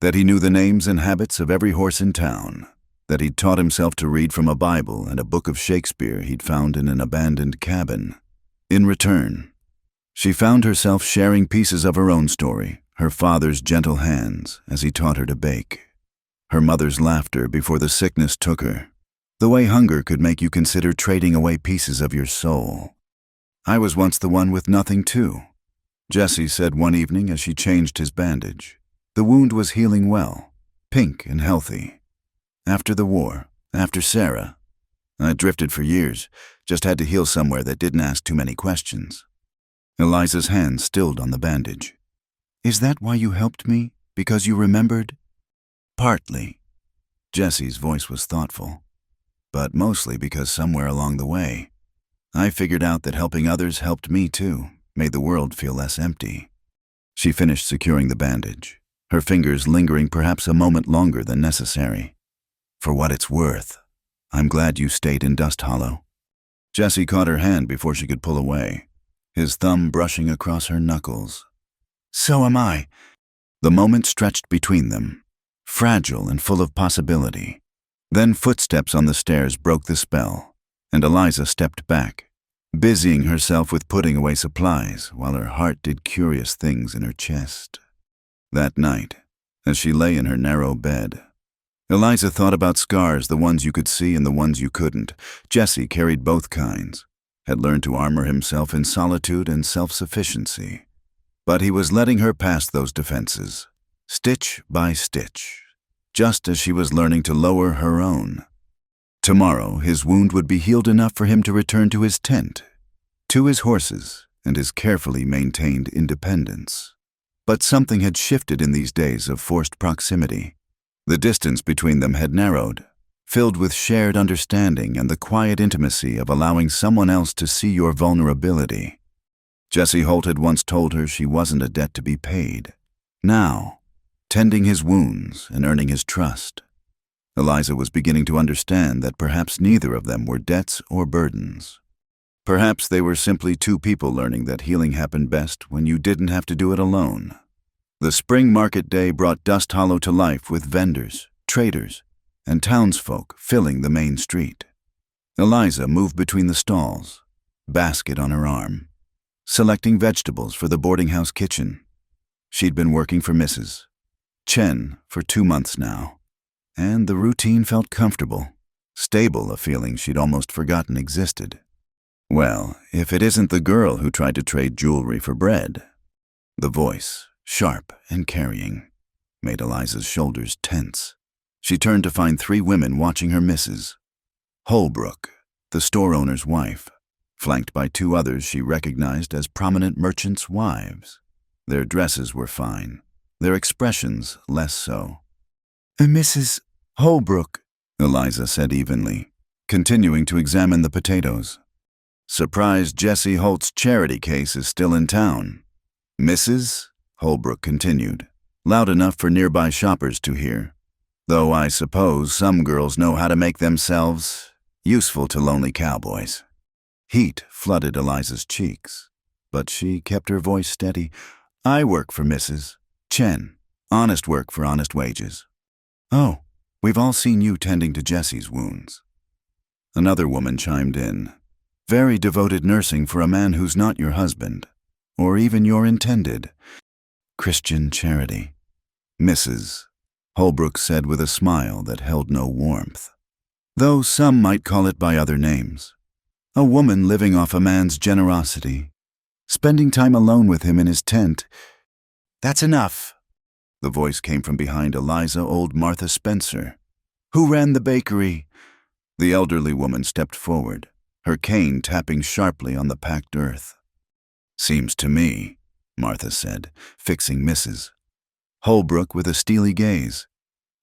that he knew the names and habits of every horse in town, that he'd taught himself to read from a Bible and a book of Shakespeare he'd found in an abandoned cabin. In return, she found herself sharing pieces of her own story, her father's gentle hands as he taught her to bake, her mother's laughter before the sickness took her, the way hunger could make you consider trading away pieces of your soul. "I was once the one with nothing too," Jessie said one evening as she changed his bandage. The wound was healing well, pink and healthy. "After the war, after Sarah, I drifted for years, just had to heal somewhere that didn't ask too many questions." Eliza's hand stilled on the bandage. "Is that why you helped me? Because you remembered?" "Partly." Jessie's voice was thoughtful. "But mostly because somewhere along the way, I figured out that helping others helped me too, made the world feel less empty." She finished securing the bandage, her fingers lingering perhaps a moment longer than necessary. "For what it's worth, I'm glad you stayed in Dust Hollow." Jessie caught her hand before she could pull away, his thumb brushing across her knuckles. "So am I." The moment stretched between them, fragile and full of possibility. Then footsteps on the stairs broke the spell, and Eliza stepped back, busying herself with putting away supplies while her heart did curious things in her chest. That night, as she lay in her narrow bed, Eliza thought about scars, the ones you could see and the ones you couldn't. Jessie carried both kinds, had learned to armor himself in solitude and self-sufficiency. But he was letting her past those defenses, stitch by stitch, just as she was learning to lower her own. Tomorrow, his wound would be healed enough for him to return to his tent, to his horses, and his carefully maintained independence. But something had shifted in these days of forced proximity. The distance between them had narrowed, filled with shared understanding and the quiet intimacy of allowing someone else to see your vulnerability. Jesse Holt had once told her she wasn't a debt to be paid. Now, tending his wounds and earning his trust, Eliza was beginning to understand that perhaps neither of them were debts or burdens. Perhaps they were simply two people learning that healing happened best when you didn't have to do it alone. The spring market day brought Dust Hollow to life with vendors, traders, and townsfolk filling the main street. Eliza moved between the stalls, basket on her arm, selecting vegetables for the boarding house kitchen. She'd been working for Mrs. Chen for 2 months now, and the routine felt comfortable, stable, a feeling she'd almost forgotten existed. Well, if it isn't the girl who tried to trade jewelry for bread. The voice, sharp and carrying, made Eliza's shoulders tense. She turned to find 3 women watching her. Mrs. Holbrook, the store owner's wife, flanked by 2 others she recognized as prominent merchants' wives. Their dresses were fine, their expressions less so. "Mrs. Holbrook," Eliza said evenly, continuing to examine the potatoes. "Surprised Jesse Holt's charity case is still in town." "Mrs.?" Holbrook continued, loud enough for nearby shoppers to hear. "Though I suppose some girls know how to make themselves useful to lonely cowboys." Heat flooded Eliza's cheeks, but she kept her voice steady. "I work for Mrs. Chen. Honest work for honest wages." "Oh, we've all seen you tending to Jesse's wounds." Another woman chimed in. "Very devoted nursing for a man who's not your husband, or even your intended. Christian charity." "Mrs." Holbrook said with a smile that held no warmth, though some might call it by other names. A woman living off a man's generosity, spending time alone with him in his tent. "That's enough." The voice came from behind Eliza. "Old Martha Spencer, who ran the bakery." The elderly woman stepped forward, her cane tapping sharply on the packed earth. "Seems to me," Martha said, fixing Mrs. Holbrook with a steely gaze,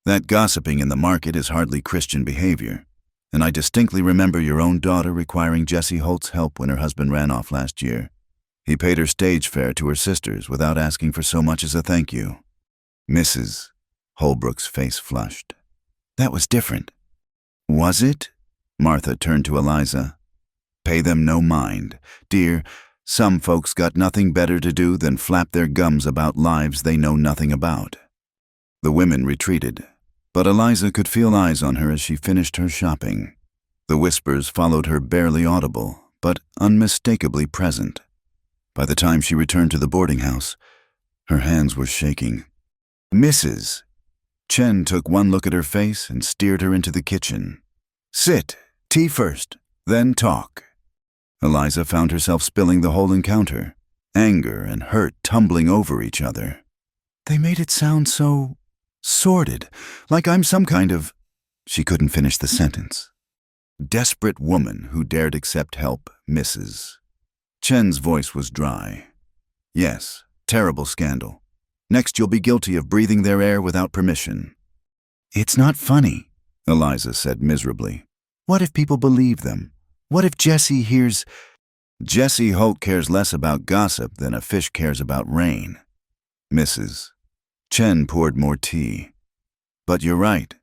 "that gossiping in the market is hardly Christian behavior, and I distinctly remember your own daughter requiring Jesse Holt's help when her husband ran off last year. He paid her stage fare to her sister's without asking for so much as a thank you." "Mrs." Holbrook's face flushed. "That was different." "Was it?" Martha turned to Eliza. "Pay them no mind. Dear, some folks got nothing better to do than flap their gums about lives they know nothing about." The women retreated, but Eliza could feel eyes on her as she finished her shopping. The whispers followed her, barely audible, but unmistakably present. By the time she returned to the boarding house, her hands were shaking. "Mrs." Chen took one look at her face and steered her into the kitchen. "Sit, tea first, then talk." Eliza found herself spilling the whole encounter, anger and hurt tumbling over each other. "They made it sound so sordid, like I'm some kind of—" She couldn't finish the sentence. "Desperate woman who dared accept help, Mrs." Chen's voice was dry. "Yes, terrible scandal. Next you'll be guilty of breathing their air without permission." "It's not funny," Eliza said miserably. "What if people believe them? What if Jesse hears—" "Jesse Holt cares less about gossip than a fish cares about rain." "Mrs." Chen poured more tea. "But you're right.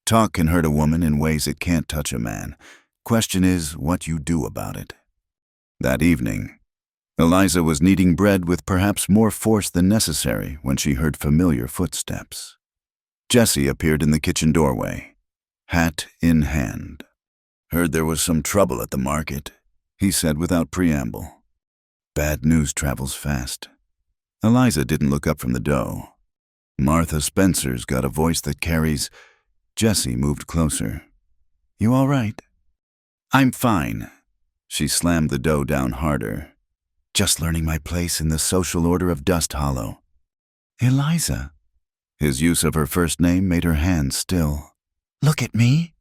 Talk can hurt a woman in ways it can't touch a man. Question is what you do about it." That evening, Eliza was kneading bread with perhaps more force than necessary when she heard familiar footsteps. Jesse appeared in the kitchen doorway, hat in hand. "Heard there was some trouble at the market," he said without preamble. Bad news travels fast. Eliza didn't look up from the dough. "Martha Spencer's got a voice that carries—" Jesse moved closer. "You all right?" "I'm fine." She slammed the dough down harder. "Just learning my place in the social order of Dust Hollow." "Eliza." His use of her first name made her hands still. "Look at me."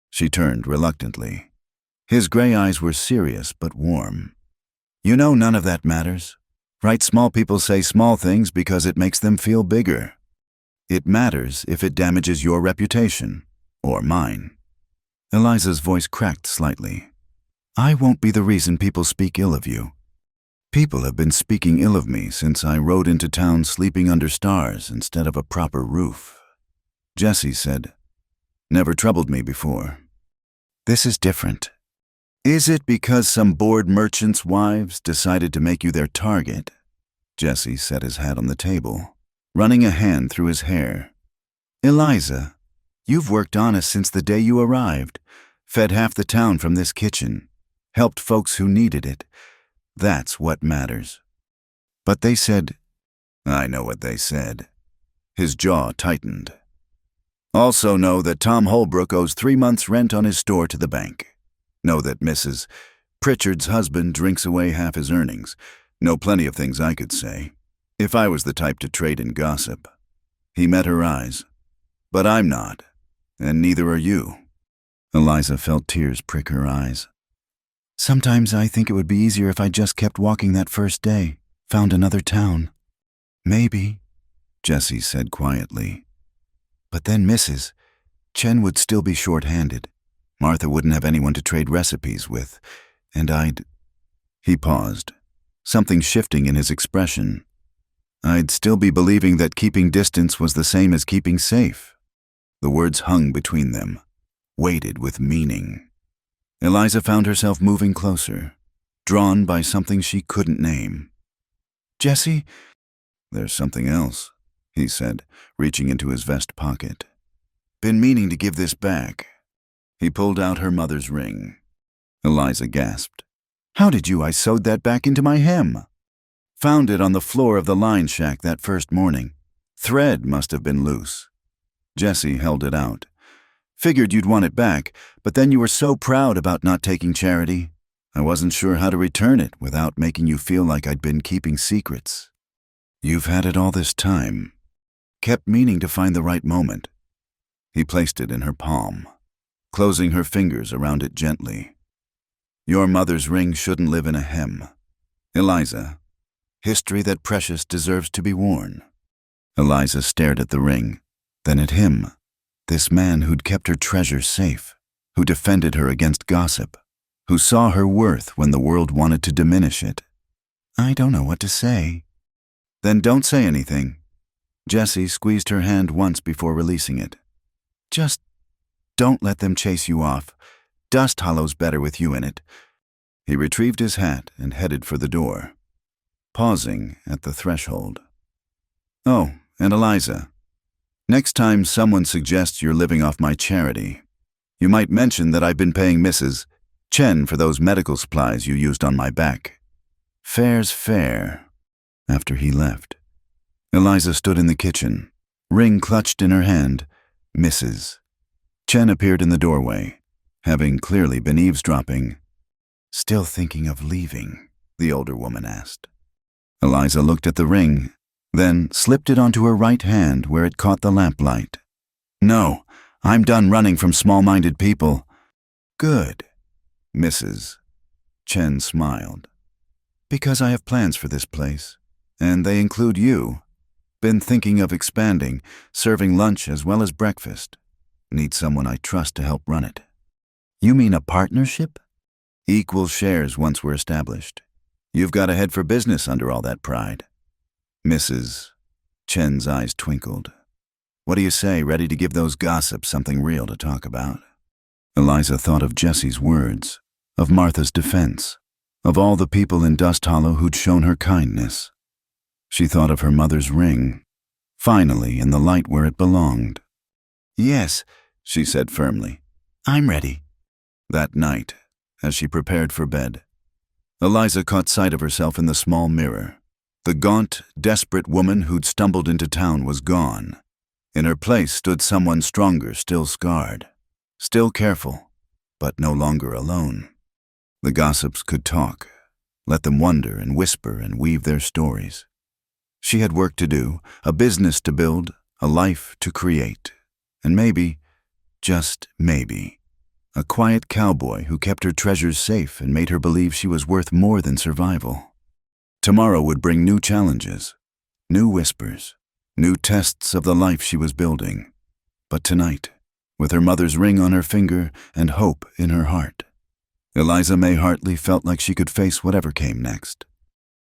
She turned reluctantly. His gray eyes were serious but warm. "You know none of that matters. Right? Small people say small things because it makes them feel bigger. It matters if it damages your reputation, or mine." Eliza's voice cracked slightly. "I won't be the reason people speak ill of you. People have been speaking ill of me since I rode into town sleeping under stars instead of a proper roof. Jesse said, "Never troubled me before." "This is different." "Is it because some bored merchants' wives decided to make you their target?" Jesse set his hat on the table, running a hand through his hair. "Eliza, you've worked honest since the day you arrived, fed half the town from this kitchen, helped folks who needed it. That's what matters." "But they said—" "I know what they said." His jaw tightened. "Also know that Tom Holbrook owes 3 months' rent on his store to the bank. Know that Mrs. Pritchard's husband drinks away half his earnings. Know plenty of things I could say, if I was the type to trade in gossip." He met her eyes. "But I'm not, and neither are you." Eliza felt tears prick her eyes. "Sometimes I think it would be easier if I just kept walking that first day, found another town." "Maybe," Jessie said quietly. "But then Mrs. Chen would still be short-handed. Martha wouldn't have anyone to trade recipes with, and I'd—" He paused, something shifting in his expression. "I'd still be believing that keeping distance was the same as keeping safe." The words hung between them, weighted with meaning. Eliza found herself moving closer, drawn by something she couldn't name. "Jesse?" "There's something else," he said, reaching into his vest pocket. "Been meaning to give this back." He pulled out her mother's ring. Eliza gasped. "How did you? I sewed that back into my hem." "Found it on the floor of the line shack that first morning. Thread must have been loose." Jesse held it out. "Figured you'd want it back, but then you were so proud about not taking charity. I wasn't sure how to return it without making you feel like I'd been keeping secrets." "You've had it all this time." "Kept meaning to find the right moment." He placed it in her palm, closing her fingers around it gently. "Your mother's ring shouldn't live in a hem. Eliza, history that precious deserves to be worn." Eliza stared at the ring, then at him, this man who'd kept her treasure safe, who defended her against gossip, who saw her worth when the world wanted to diminish it. "I don't know what to say." "Then don't say anything." Jessie squeezed her hand once before releasing it. "Just don't let them chase you off. Dust Hollow's better with you in it." He retrieved his hat and headed for the door, pausing at the threshold. "Oh, and Eliza, next time someone suggests you're living off my charity, you might mention that I've been paying Mrs. Chen for those medical supplies you used on my back. Fair's fair." After he left, Eliza stood in the kitchen, ring clutched in her hand. Mrs. Chen appeared in the doorway, having clearly been eavesdropping. "Still thinking of leaving?" the older woman asked. Eliza looked at the ring, then slipped it onto her right hand where it caught the lamplight. "No, I'm done running from small-minded people." "Good." Mrs. Chen smiled. "Because I have plans for this place, and they include you. Been thinking of expanding, serving lunch as well as breakfast. Need someone I trust to help run it." "You mean a partnership?" "Equal shares once we're established. You've got a head for business under all that pride." Mrs. Chen's eyes twinkled. "What do you say, ready to give those gossips something real to talk about?" Eliza thought of Jesse's words, of Martha's defense, of all the people in Dust Hollow who'd shown her kindness. She thought of her mother's ring, finally in the light where it belonged. "Yes," she said firmly. "I'm ready." That night, as she prepared for bed, Eliza caught sight of herself in the small mirror. The gaunt, desperate woman who'd stumbled into town was gone. In her place stood someone stronger, still scarred, still careful, but no longer alone. The gossips could talk. Let them wonder and whisper and weave their stories. She had work to do, a business to build, a life to create. And maybe, just maybe, a quiet cowboy who kept her treasures safe and made her believe she was worth more than survival. Tomorrow would bring new challenges, new whispers, new tests of the life she was building. But tonight, with her mother's ring on her finger and hope in her heart, Eliza May Hartley felt like she could face whatever came next.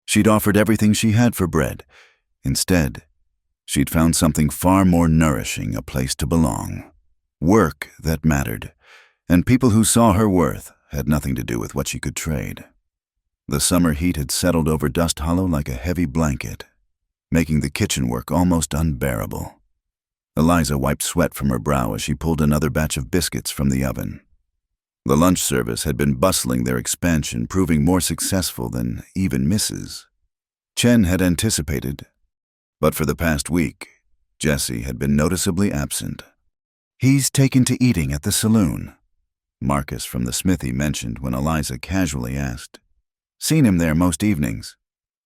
She'd offered everything she had for bread. Instead, she'd found something far more nourishing, a place to belong. Work that mattered, and people who saw her worth had nothing to do with what she could trade. The summer heat had settled over Dust Hollow like a heavy blanket, making the kitchen work almost unbearable. Eliza wiped sweat from her brow as she pulled another batch of biscuits from the oven. The lunch service had been bustling their expansion, proving more successful than even Mrs. Chen had anticipated. But for the past week, Jesse had been noticeably absent. "He's taken to eating at the saloon," Marcus from the smithy mentioned when Eliza casually asked. "Seen him there most evenings,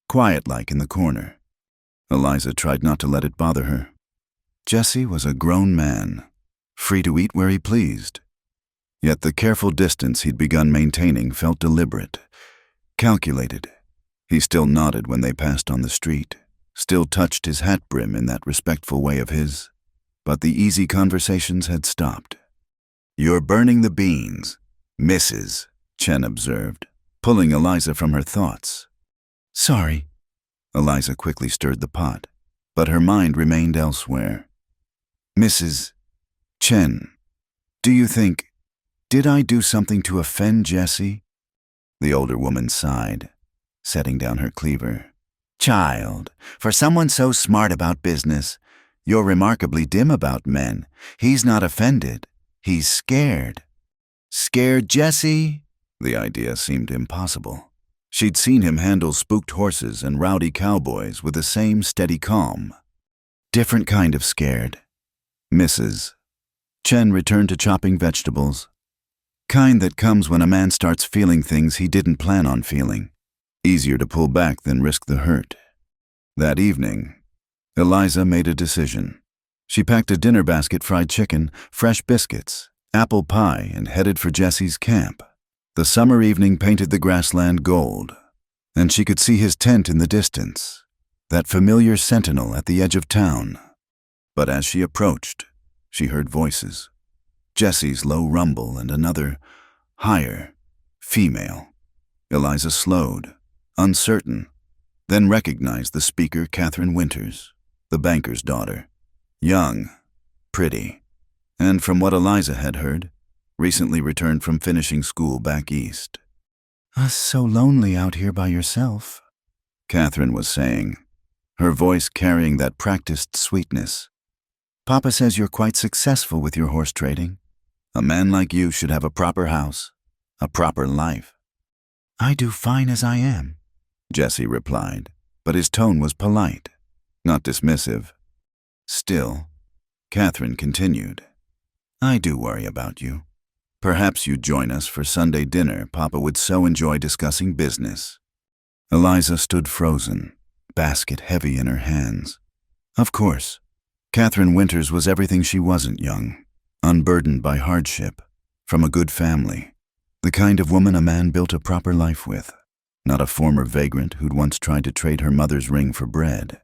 quiet-like in the corner." Eliza tried not to let it bother her. Jesse was a grown man, free to eat where he pleased. Yet the careful distance he'd begun maintaining felt deliberate, calculated. He still nodded when they passed on the street, still touched his hat brim in that respectful way of his, but the easy conversations had stopped. "You're burning the beans, Mrs.," Chen observed, pulling Eliza from her thoughts. "Sorry." Eliza quickly stirred the pot, but her mind remained elsewhere. "Mrs. Chen, do you think, did I do something to offend Jesse?" The older woman sighed, setting down her cleaver. "Child, for someone so smart about business, you're remarkably dim about men. He's not offended. He's scared." Scared Jesse? The idea seemed impossible. She'd seen him handle spooked horses and rowdy cowboys with the same steady calm. Different kind of scared. Mrs. Chen returned to chopping vegetables. Kind that comes when a man starts feeling things he didn't plan on feeling. Easier to pull back than risk the hurt. That evening, Eliza made a decision. She packed a dinner basket, fried chicken, fresh biscuits, apple pie, and headed for Jesse's camp. The summer evening painted the grassland gold, and she could see his tent in the distance, that familiar sentinel at the edge of town. But as she approached, she heard voices. Jesse's low rumble and another, higher, female. Eliza slowed, uncertain, then recognized the speaker, Catherine Winters, the banker's daughter. Young, pretty, and from what Eliza had heard, recently returned from finishing school back east. "So lonely out here by yourself," Catherine was saying, her voice carrying that practiced sweetness. "Papa says you're quite successful with your horse trading. A man like you should have a proper house, a proper life." "I do fine as I am," Jesse replied, but his tone was polite, not dismissive. Still, Catherine continued, "I do worry about you. Perhaps you'd join us for Sunday dinner. Papa would so enjoy discussing business." Eliza stood frozen, basket heavy in her hands. Of course, Catherine Winters was everything she wasn't young, unburdened by hardship, from a good family, the kind of woman a man built a proper life with, not a former vagrant who'd once tried to trade her mother's ring for bread.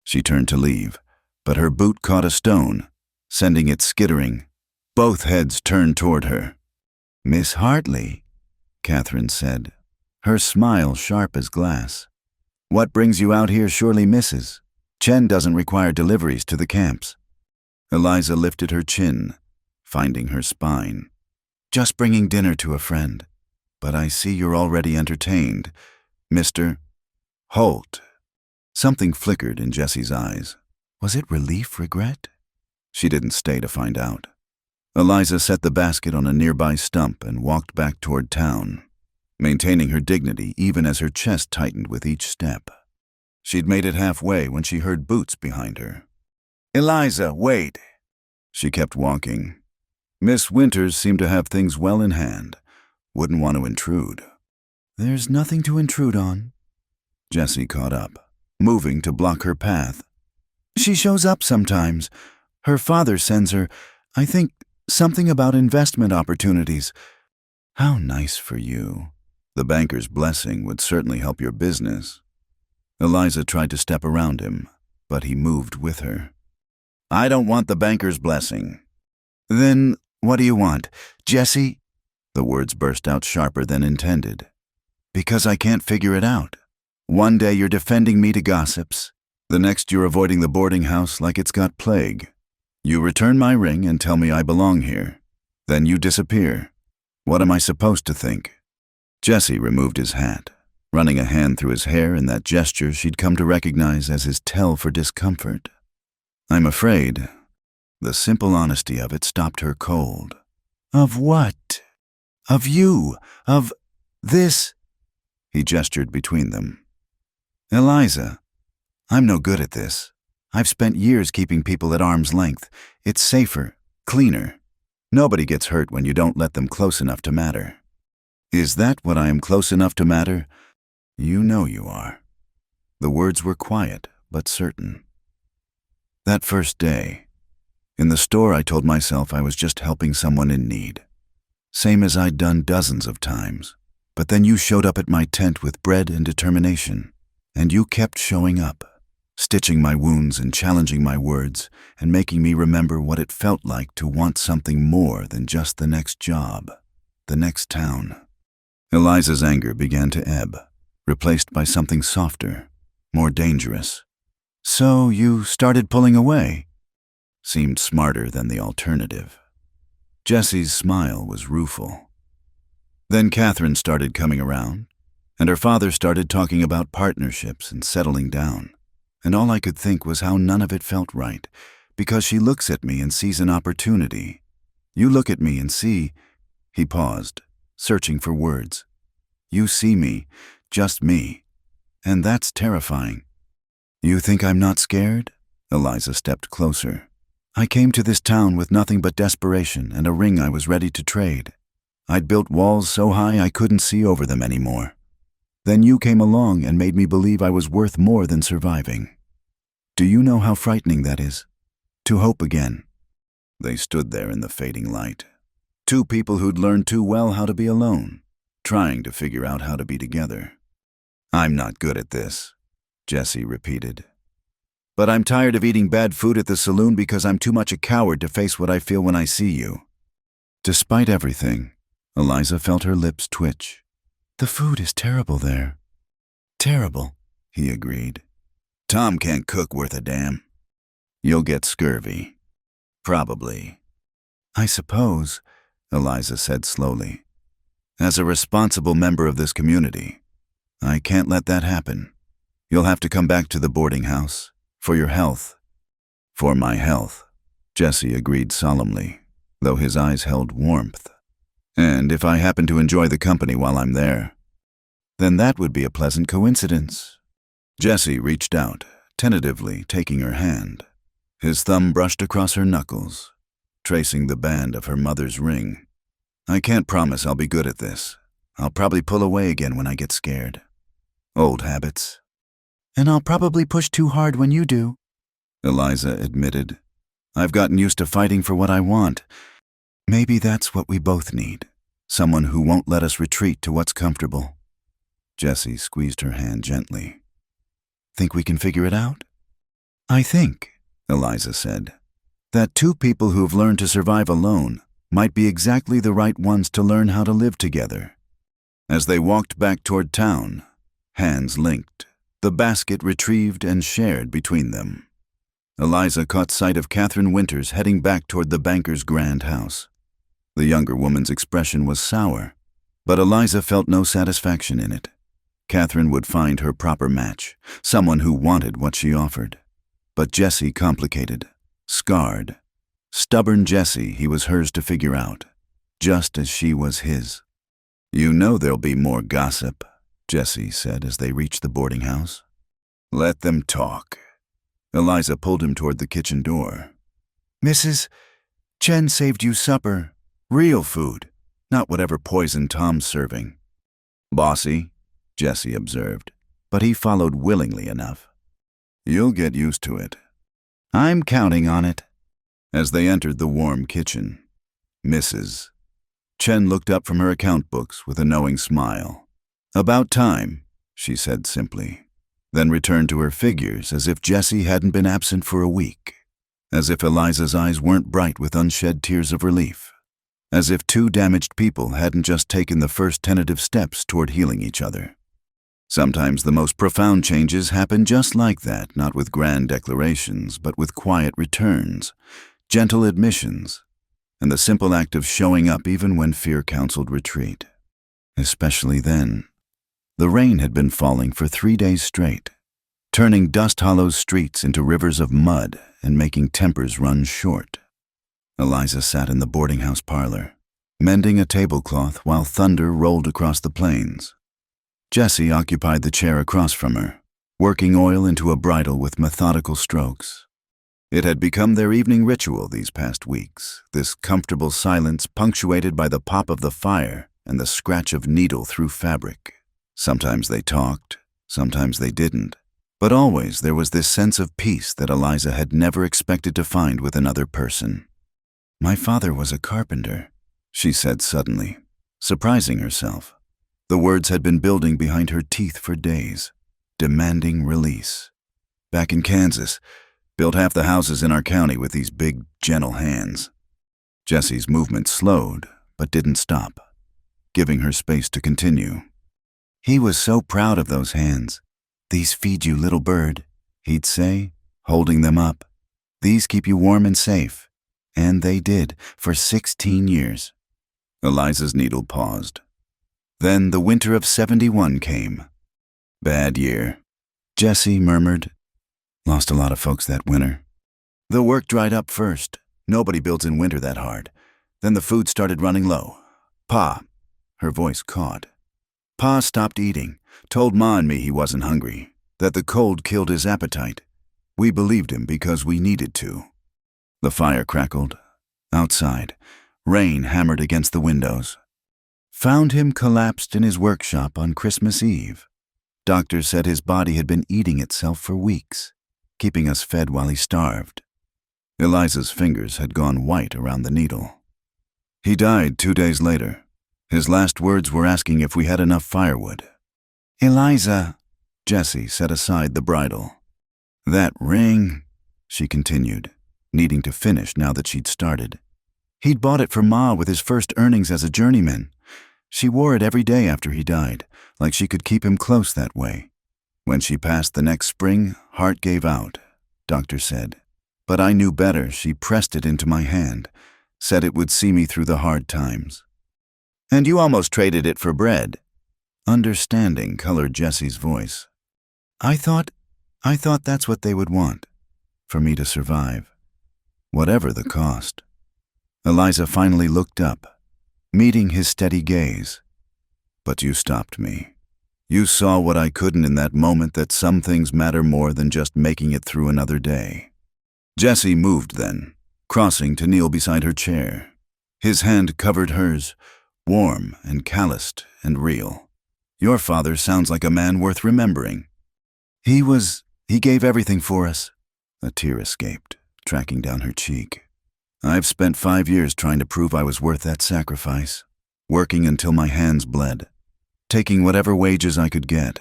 She turned to leave, but her boot caught a stone, sending it skittering. Both heads turned toward her. "Miss Hartley," Catherine said, her smile sharp as glass. "What brings you out here, surely Mrs. Chen doesn't require deliveries to the camps." Eliza lifted her chin, finding her spine. "Just bringing dinner to a friend. But I see you're already entertained, Mr. Holt." Something flickered in Jesse's eyes. Was it relief, regret? She didn't stay to find out. Eliza set the basket on a nearby stump and walked back toward town, maintaining her dignity even as her chest tightened with each step. She'd made it halfway when she heard boots behind her. "Eliza, wait!" She kept walking. Miss Winters seemed to have things well in hand. Wouldn't want to intrude. "There's nothing to intrude on." Jessie caught up, moving to block her path. "She shows up sometimes. Her father sends her, I think, something about investment opportunities." "How nice for you. The banker's blessing would certainly help your business." Eliza tried to step around him, but he moved with her. "I don't want the banker's blessing." "Then what do you want, Jessie?" The words burst out sharper than intended. "Because I can't figure it out." One day you're defending me to gossips. The next you're avoiding the boarding house like it's got plague. You return my ring and tell me I belong here. Then you disappear. What am I supposed to think? Jesse removed his hat, running a hand through his hair in that gesture she'd come to recognize as his tell for discomfort. I'm afraid the simple honesty of it stopped her cold. Of what? Of you? Of this? He gestured between them. Eliza, I'm no good at this. I've spent years keeping people at arm's length. It's safer, cleaner. Nobody gets hurt when you don't let them close enough to matter. Is that what I am close enough to matter? You know you are. The words were quiet, but certain. That first day, in the store I told myself I was just helping someone in need. Same as I'd done dozens of times. But then you showed up at my tent with bread and determination. And you kept showing up, stitching my wounds and challenging my words, and making me remember what it felt like to want something more than just the next job, the next town. Eliza's anger began to ebb, replaced by something softer, more dangerous. So you started pulling away? Seemed smarter than the alternative. Jesse's smile was rueful. Then Catherine started coming around, and her father started talking about partnerships and settling down. And all I could think was how none of it felt right, because she looks at me and sees an opportunity. You look at me and see. He paused, searching for words. You see me, just me, and that's terrifying. You think I'm not scared? Eliza stepped closer. I came to this town with nothing but desperation and a ring I was ready to trade. I'd built walls so high I couldn't see over them anymore. Then you came along and made me believe I was worth more than surviving. Do you know how frightening that is? To hope again. They stood there in the fading light. Two people who'd learned too well how to be alone, trying to figure out how to be together. I'm not good at this, Jesse repeated. But I'm tired of eating bad food at the saloon because I'm too much a coward to face what I feel when I see you. Despite everything, Eliza felt her lips twitch. The food is terrible there. Terrible, he agreed. Tom can't cook worth a damn. You'll get scurvy. Probably. I suppose, Eliza said slowly. As a responsible member of this community, I can't let that happen. You'll have to come back to the boarding house. For your health. For my health, Jesse agreed solemnly, though his eyes held warmth. And if I happen to enjoy the company while I'm there, then that would be a pleasant coincidence. Jesse reached out, tentatively taking her hand. His thumb brushed across her knuckles, tracing the band of her mother's ring. I can't promise I'll be good at this. I'll probably pull away again when I get scared. Old habits. And I'll probably push too hard when you do, Eliza admitted. I've gotten used to fighting for what I want. Maybe that's what we both need. Someone who won't let us retreat to what's comfortable. Jessie squeezed her hand gently. Think we can figure it out? I think, Eliza said, that two people who've learned to survive alone might be exactly the right ones to learn how to live together. As they walked back toward town, hands linked, the basket retrieved and shared between them. Eliza caught sight of Catherine Winters heading back toward the banker's grand house. The younger woman's expression was sour, but Eliza felt no satisfaction in it. Catherine would find her proper match, someone who wanted what she offered. But Jessie complicated, scarred. Stubborn Jessie, he was hers to figure out, just as she was his. You know there'll be more gossip, Jessie said as they reached the boarding house. Let them talk. Eliza pulled him toward the kitchen door. Mrs. Chen saved you supper. Real food, not whatever poison Tom's serving. Bossy, Jessie observed, but he followed willingly enough. You'll get used to it. I'm counting on it. As they entered the warm kitchen, Mrs. Chen looked up from her account books with a knowing smile. About time, she said simply, then returned to her figures as if Jessie hadn't been absent for a week, as if Eliza's eyes weren't bright with unshed tears of relief, as if two damaged people hadn't just taken the first tentative steps toward healing each other. Sometimes the most profound changes happen just like that, not with grand declarations, but with quiet returns, gentle admissions, and the simple act of showing up even when fear counseled retreat. Especially then. The rain had been falling for 3 days straight, turning Dust Hollow's streets into rivers of mud and making tempers run short. Eliza sat in the boarding house parlor, mending a tablecloth while thunder rolled across the plains. Jessie occupied the chair across from her, working oil into a bridle with methodical strokes. It had become their evening ritual these past weeks, this comfortable silence punctuated by the pop of the fire and the scratch of needle through fabric. Sometimes they talked, sometimes they didn't, but always there was this sense of peace that Eliza had never expected to find with another person. "My father was a carpenter," she said suddenly, surprising herself. The words had been building behind her teeth for days, demanding release. "Back in Kansas, built half the houses in our county with these big, gentle hands." Jessie's movement slowed, but didn't stop, giving her space to continue. "He was so proud of those hands. 'These feed you, little bird,' he'd say, holding them up. 'These keep you warm and safe.' And they did, for 16 years. Eliza's needle paused. Then the winter of 71 came. "Bad year," Jessie murmured. "Lost a lot of folks that winter. The work dried up first. Nobody builds in winter that hard. Then the food started running low. Pa," her voice caught. "Pa stopped eating, told Ma and me he wasn't hungry, that the cold killed his appetite. We believed him because we needed to." The fire crackled. Outside, rain hammered against the windows. "Found him collapsed in his workshop on Christmas Eve. Doctors said his body had been eating itself for weeks, keeping us fed while he starved." Eliza's fingers had gone white around the needle. "He died 2 days later. His last words were asking if we had enough firewood." "Eliza," Jessie set aside the bridle. "That ring," she continued, needing to finish now that she'd started. "He'd bought it for Ma with his first earnings as a journeyman. She wore it every day after he died, like she could keep him close that way. When she passed the next spring, heart gave out, doctor said. But I knew better. She pressed it into my hand, said it would see me through the hard times." "And you almost traded it for bread." Understanding colored Jessie's voice. I thought that's what they would want, for me to survive. Whatever the cost." Eliza finally looked up, meeting his steady gaze. "But you stopped me. You saw what I couldn't in that moment, that some things matter more than just making it through another day." Jessie moved then, crossing to kneel beside her chair. His hand covered hers, warm and calloused and real. "Your father sounds like a man worth remembering." He gave everything for us." A tear escaped, tracking down her cheek. "I've spent 5 years trying to prove I was worth that sacrifice, working until my hands bled, taking whatever wages I could get,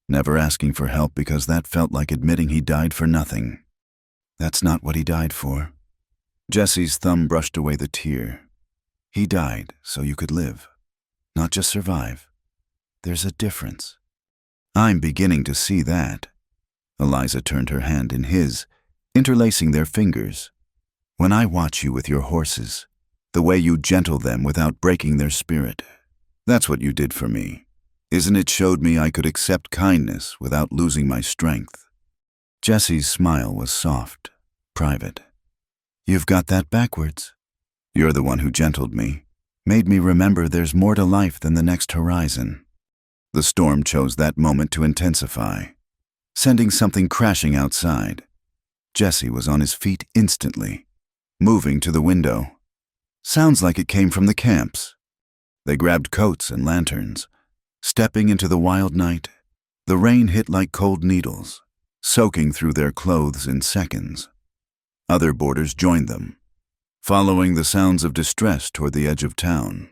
never asking for help because that felt like admitting he died for nothing. That's not what he died for." Jessie's thumb brushed away the tear. "He died so you could live, not just survive. There's a difference." "I'm beginning to see that." Eliza turned her hand in his, interlacing their fingers. "When I watch you with your horses, the way you gentle them without breaking their spirit, that's what you did for me. Isn't it showed me I could accept kindness without losing my strength?" Jessie's smile was soft, private. "You've got that backwards. You're the one who gentled me, made me remember there's more to life than the next horizon." The storm chose that moment to intensify, sending something crashing outside. Jessie was on his feet instantly, moving to the window. Sounds like it came from the camps. They grabbed coats and lanterns, stepping into the wild night. The rain hit like cold needles, soaking through their clothes in seconds. Other boarders joined them, following the sounds of distress toward the edge of town.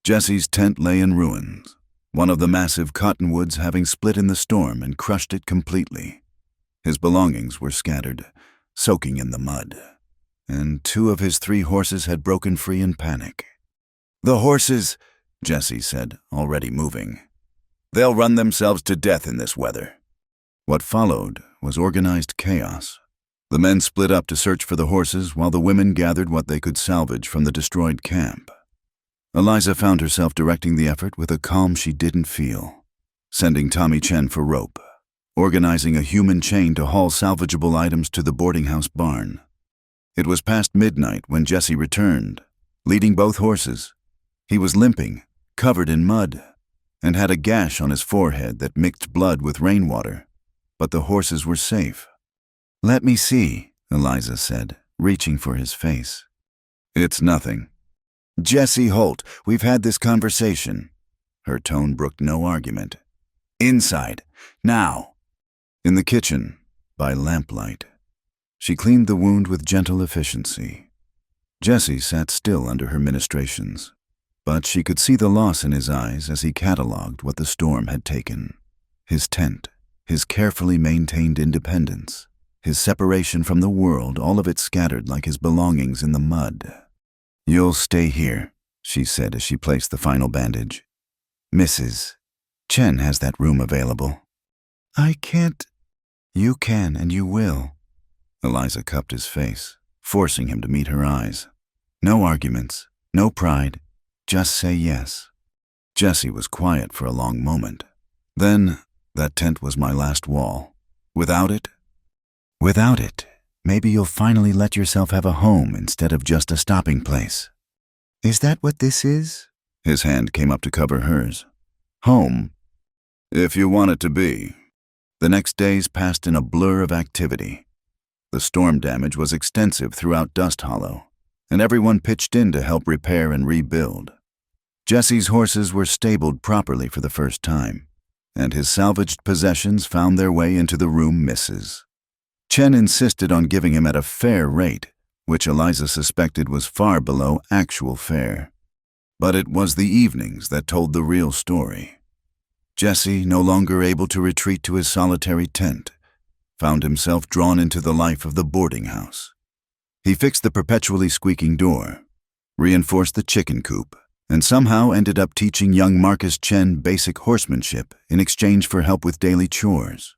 Jessie's tent lay in ruins, one of the massive cottonwoods having split in the storm and crushed it completely. His belongings were scattered, soaking in the mud, and 2 of his 3 horses had broken free in panic. "The horses," Jessie said, already moving. They'll run themselves to death in this weather." What followed was organized chaos. The men split up to search for the horses while the women gathered what they could salvage from the destroyed camp. Eliza found herself directing the effort with a calm she didn't feel, sending Tommy Chen for rope, organizing a human chain to haul salvageable items to the boarding house barn. It was past midnight when Jesse returned, leading both horses. He was limping, covered in mud, and had a gash on his forehead that mixed blood with rainwater, but the horses were safe. "Let me see," Eliza said, reaching for his face. "It's nothing." "Jesse Holt, we've had this conversation." Her tone brooked no argument. "Inside, now." In the kitchen, by lamplight, she cleaned the wound with gentle efficiency. Jesse sat still under her ministrations, but she could see the loss in his eyes as he catalogued what the storm had taken. His tent, his carefully maintained independence, his separation from the world, all of it scattered like his belongings in the mud. "You'll stay here," she said as she placed the final bandage. "Mrs. Chen has that room available." "I can't." "You can and you will." Eliza cupped his face, forcing him to meet her eyes. "No arguments, no pride, just say yes." Jesse was quiet for a long moment. "Then, that tent was my last wall. Without it, maybe you'll finally let yourself have a home instead of just a stopping place." "Is that what this is?" His hand came up to cover hers. "Home, if you want it to be." The next days passed in a blur of activity. The storm damage was extensive throughout Dust Hollow, and everyone pitched in to help repair and rebuild. Jesse's horses were stabled properly for the first time, and his salvaged possessions found their way into the room Mrs. Chen insisted on giving him at a fair rate, which Eliza suspected was far below actual fare. But it was the evenings that told the real story. Jesse, no longer able to retreat to his solitary tent, found himself drawn into the life of the boarding house. He fixed the perpetually squeaking door, reinforced the chicken coop, and somehow ended up teaching young Marcus Chen basic horsemanship in exchange for help with daily chores.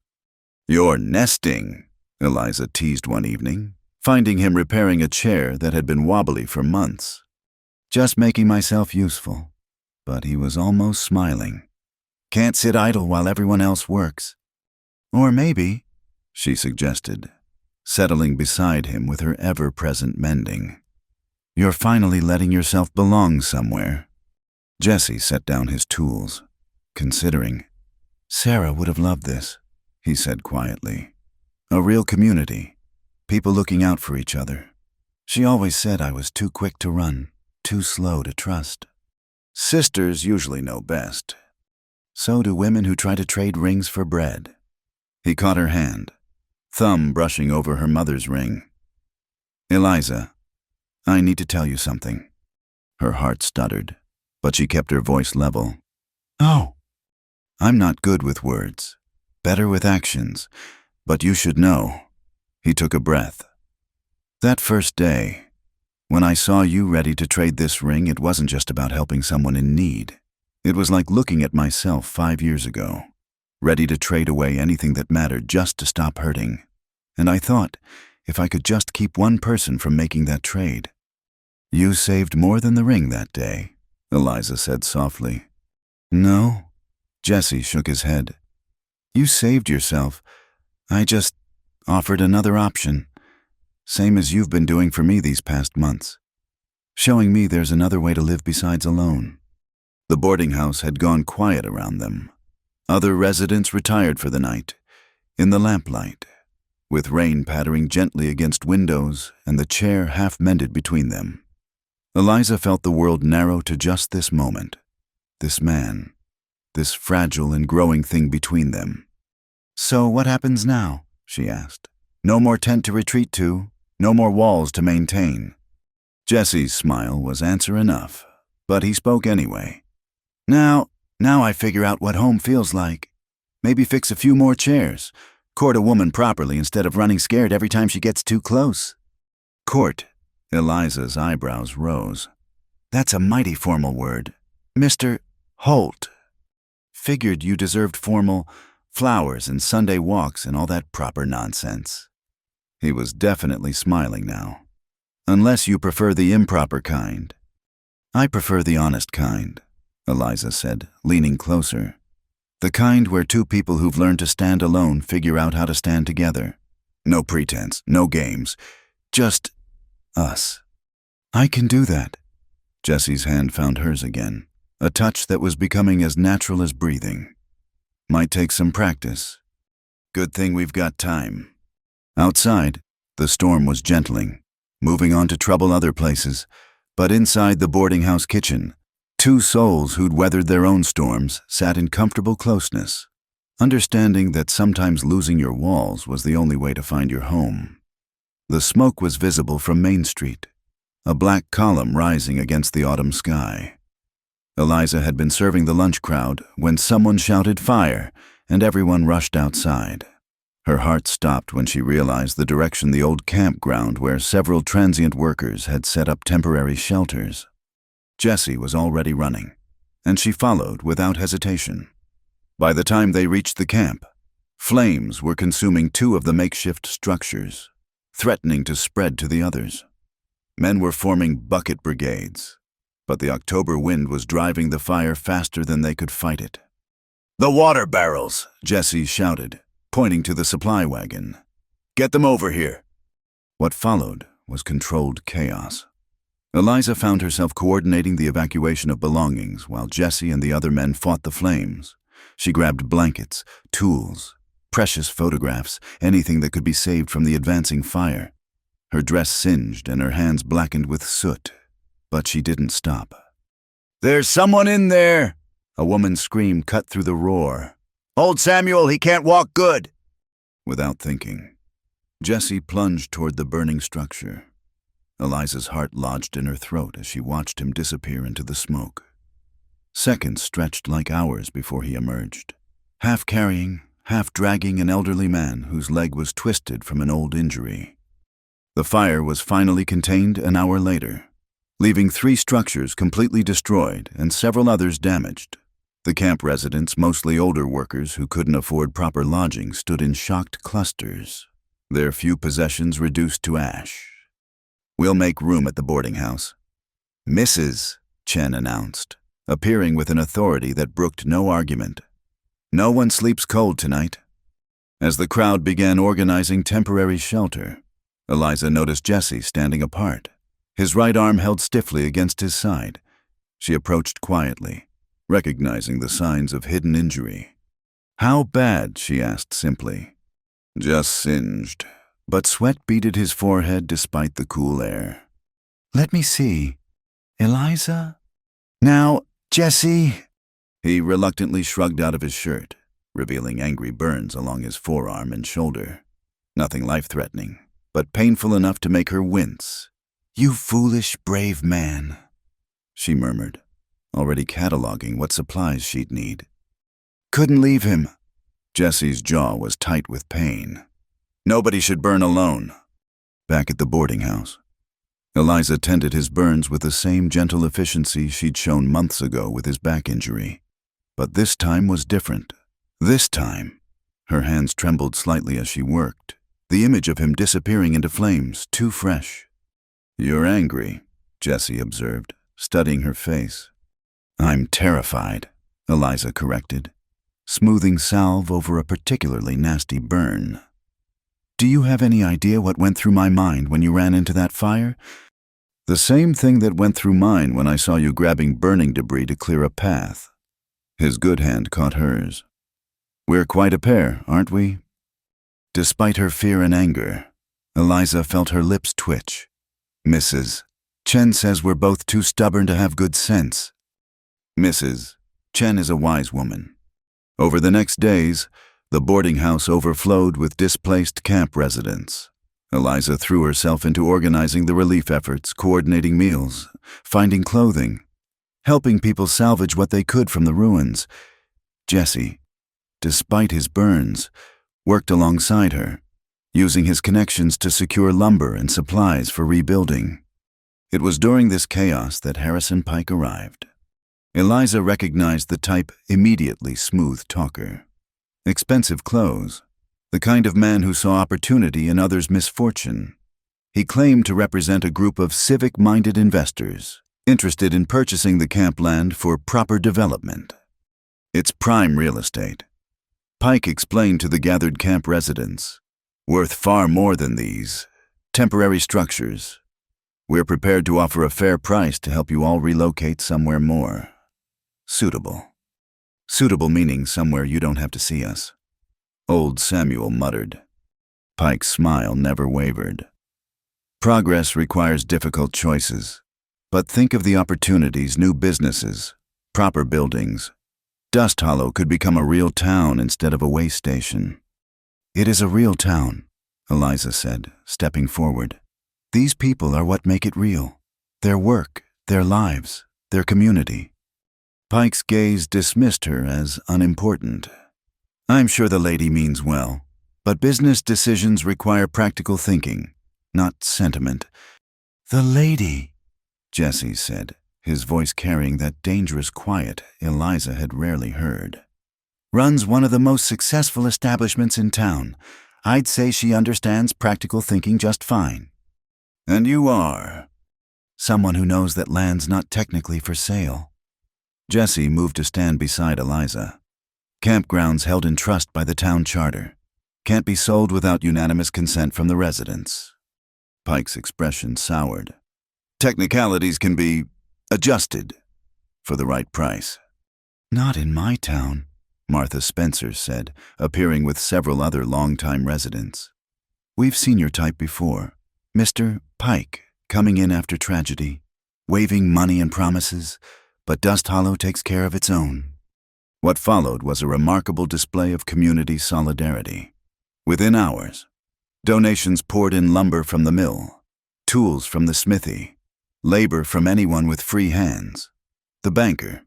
"You're nesting," Eliza teased one evening, finding him repairing a chair that had been wobbly for months. "Just making myself useful." But he was almost smiling. "Can't sit idle while everyone else works." "Or maybe," she suggested, settling beside him with her ever-present mending, "you're finally letting yourself belong somewhere." Jesse set down his tools, considering. "Sarah would have loved this," he said quietly. "A real community, people looking out for each other. She always said I was too quick to run, too slow to trust." "Sisters usually know best." "So do women who try to trade rings for bread." He caught her hand, thumb brushing over her mother's ring. "Eliza, I need to tell you something." Her heart stuttered, but she kept her voice level. "Oh." "I'm not good with words, better with actions, but you should know." He took a breath. "That first day, when I saw you ready to trade this ring, it wasn't just about helping someone in need. It was like looking at myself 5 years ago, ready to trade away anything that mattered just to stop hurting. And I thought, if I could just keep one person from making that trade." "You saved more than the ring that day," Eliza said softly. "No." Jesse shook his head. "You saved yourself. I just offered another option, same as you've been doing for me these past months, showing me there's another way to live besides alone." The boarding house had gone quiet around them. Other residents retired for the night, in the lamplight, with rain pattering gently against windows and the chair half mended between them. Eliza felt the world narrow to just this moment, this man, this fragile and growing thing between them. "So what happens now?" she asked. "No more tent to retreat to, no more walls to maintain." Jesse's smile was answer enough, but he spoke anyway. Now I figure out what home feels like. Maybe fix a few more chairs, court a woman properly instead of running scared every time she gets too close." "Court." Eliza's eyebrows rose. "That's a mighty formal word. Mr. Holt." Figured you deserved formal flowers and Sunday walks and all that proper nonsense." He was definitely smiling now. "Unless you prefer the improper kind." "I prefer the honest kind," Eliza said, leaning closer. "The kind where two people who've learned to stand alone figure out how to stand together. No pretense, no games, just us." "I can do that." Jessie's hand found hers again, a touch that was becoming as natural as breathing. "Might take some practice. Good thing we've got time." Outside, the storm was gentling, moving on to trouble other places, but inside the boarding house kitchen, two souls who'd weathered their own storms sat in comfortable closeness, understanding that sometimes losing your walls was the only way to find your home. The smoke was visible from Main Street, a black column rising against the autumn sky. Eliza had been serving the lunch crowd when someone shouted fire, and everyone rushed outside. Her heart stopped when she realized the direction the old campground where several transient workers had set up temporary shelters. Jessie was already running, and she followed without hesitation. By the time they reached the camp, flames were consuming two of the makeshift structures, threatening to spread to the others. Men were forming bucket brigades, but the October wind was driving the fire faster than they could fight it. "The water barrels!" Jessie shouted, pointing to the supply wagon. "Get them over here!" What followed was controlled chaos. Eliza found herself coordinating the evacuation of belongings while Jessie and the other men fought the flames. She grabbed blankets, tools, precious photographs, anything that could be saved from the advancing fire. Her dress singed and her hands blackened with soot, but she didn't stop. "There's someone in there!" A woman's scream cut through the roar. "Old Samuel, he can't walk good!" Without thinking, Jessie plunged toward the burning structure. Eliza's heart lodged in her throat as she watched him disappear into the smoke. Seconds stretched like hours before he emerged, half carrying, half dragging an elderly man whose leg was twisted from an old injury. The fire was finally contained an hour later, leaving 3 structures completely destroyed and several others damaged. The camp residents, mostly older workers who couldn't afford proper lodging, stood in shocked clusters, their few possessions reduced to ash. "We'll make room at the boarding house." "Mrs." Chen announced, appearing with an authority that brooked no argument. "No one sleeps cold tonight." As the crowd began organizing temporary shelter, Eliza noticed Jessie standing apart, his right arm held stiffly against his side. She approached quietly, recognizing the signs of hidden injury. "How bad?" she asked simply. "Just singed," but sweat beaded his forehead despite the cool air. "Let me see. Eliza? Now, Jessie?" He reluctantly shrugged out of his shirt, revealing angry burns along his forearm and shoulder. Nothing life-threatening, but painful enough to make her wince. "You foolish, brave man," she murmured, already cataloging what supplies she'd need. "Couldn't leave him." Jessie's jaw was tight with pain. "Nobody should burn alone." Back at the boarding house, Eliza tended his burns with the same gentle efficiency she'd shown months ago with his back injury. But this time was different. This time, her hands trembled slightly as she worked, the image of him disappearing into flames too fresh. "You're angry," Jessie observed, studying her face. "I'm terrified," Eliza corrected, smoothing salve over a particularly nasty burn. "Do you have any idea what went through my mind when you ran into that fire?" "The same thing that went through mine when I saw you grabbing burning debris to clear a path." His good hand caught hers. "We're quite a pair, aren't we?" Despite her fear and anger, Eliza felt her lips twitch. "Mrs. Chen says we're both too stubborn to have good sense." "Mrs. Chen is a wise woman." Over the next days, the boarding house overflowed with displaced camp residents. Eliza threw herself into organizing the relief efforts, coordinating meals, finding clothing, helping people salvage what they could from the ruins. Jessie, despite his burns, worked alongside her, using his connections to secure lumber and supplies for rebuilding. It was during this chaos that Harrison Pike arrived. Eliza recognized the type immediately: smooth talker. Expensive clothes. The kind of man who saw opportunity in others' misfortune. He claimed to represent a group of civic-minded investors, interested in purchasing the camp land for proper development. It's prime real estate. Pike explained to the gathered camp residents. Worth far more than these temporary structures. We're prepared to offer a fair price to help you all relocate somewhere more suitable. Suitable meaning somewhere you don't have to see us. Old Samuel muttered. Pike's smile never wavered. Progress requires difficult choices. But think of the opportunities: new businesses, proper buildings. Dust Hollow could become a real town instead of a way station. It is a real town, Eliza said, stepping forward. These people are what make it real. Their work, their lives, their community. Pike's gaze dismissed her as unimportant. I'm sure the lady means well, but business decisions require practical thinking, not sentiment. The lady, Jesse said, his voice carrying that dangerous quiet Eliza had rarely heard. Runs one of the most successful establishments in town. I'd say she understands practical thinking just fine. And you are? Someone who knows that land's not technically for sale. Jesse moved to stand beside Eliza. Campgrounds held in trust by the town charter. Can't be sold without unanimous consent from the residents. Pike's expression soured. Technicalities can be adjusted for the right price. Not in my town, Martha Spencer said, appearing with several other longtime residents. We've seen your type before. Mr. Pike, coming in after tragedy, waving money and promises, but Dust Hollow takes care of its own. What followed was a remarkable display of community solidarity. Within hours, donations poured in: lumber from the mill, tools from the smithy, labor from anyone with free hands. The banker,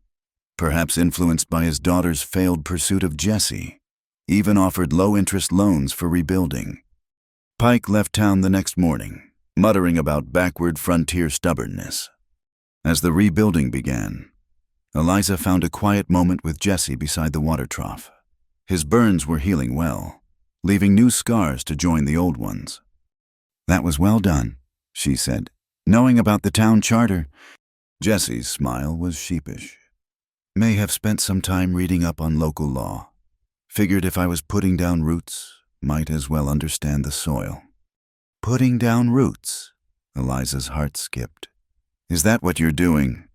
perhaps influenced by his daughter's failed pursuit of Jesse, even offered low-interest loans for rebuilding. Pike left town the next morning, muttering about backward frontier stubbornness. As the rebuilding began, Eliza found a quiet moment with Jesse beside the water trough. His burns were healing well, leaving new scars to join the old ones. That was well done, she said, knowing about the town charter. Jesse's smile was sheepish. May have spent some time reading up on local law. Figured if I was putting down roots, might as well understand the soil. Putting down roots? Eliza's heart skipped. Is that what you're doing?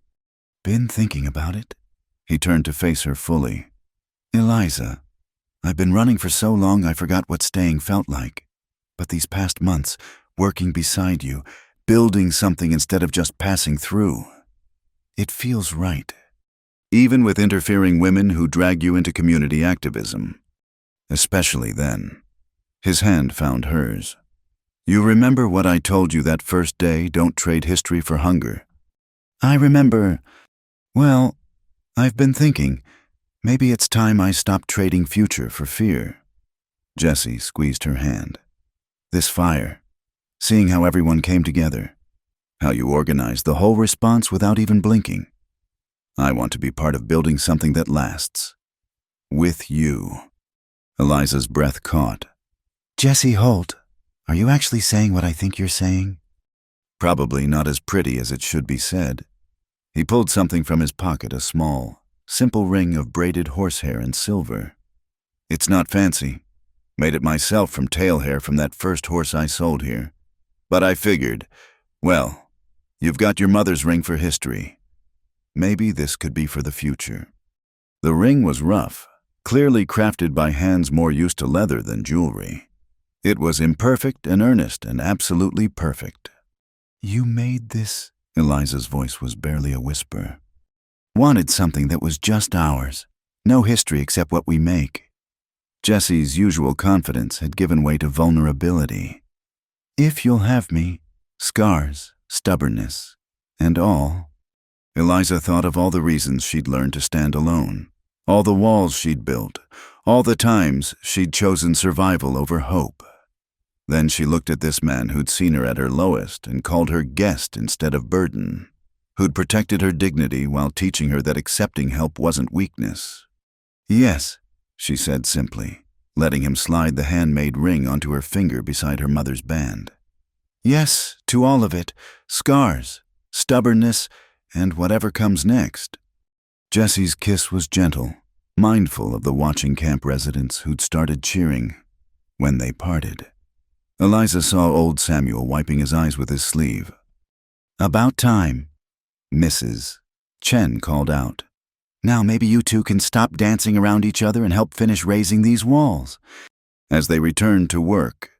Been thinking about it. He turned to face her fully. Eliza, I've been running for so long I forgot what staying felt like. But these past months, working beside you, building something instead of just passing through, it feels right. Even with interfering women who drag you into community activism. Especially then. His hand found hers. You remember what I told you that first day? Don't trade history for hunger. I remember. Well, I've been thinking, maybe it's time I stopped trading future for fear. Jessie squeezed her hand. This fire, seeing how everyone came together, how you organized the whole response without even blinking. I want to be part of building something that lasts. With you. Eliza's breath caught. Jesse Holt, are you actually saying what I think you're saying? Probably not as pretty as it should be said. He pulled something from his pocket, a small, simple ring of braided horsehair and silver. It's not fancy. Made it myself from tail hair from that first horse I sold here. But I figured, well, you've got your mother's ring for history. Maybe this could be for the future. The ring was rough, clearly crafted by hands more used to leather than jewelry. It was imperfect and earnest and absolutely perfect. You made this? Eliza's voice was barely a whisper. Wanted something that was just ours. No history except what we make. Jesse's usual confidence had given way to vulnerability. If you'll have me, scars, stubbornness, and all. Eliza thought of all the reasons she'd learned to stand alone, all the walls she'd built, all the times she'd chosen survival over hope. Then she looked at this man who'd seen her at her lowest and called her guest instead of burden, who'd protected her dignity while teaching her that accepting help wasn't weakness. "Yes," she said simply, letting him slide the handmade ring onto her finger beside her mother's band. "Yes, to all of it, scars, stubbornness, and whatever comes next." Jesse's kiss was gentle, mindful of the watching camp residents who'd started cheering when they parted. Eliza saw old Samuel wiping his eyes with his sleeve. "About time," Mrs. Chen called out. "Now maybe you two can stop dancing around each other and help finish raising these walls." As they returned to work,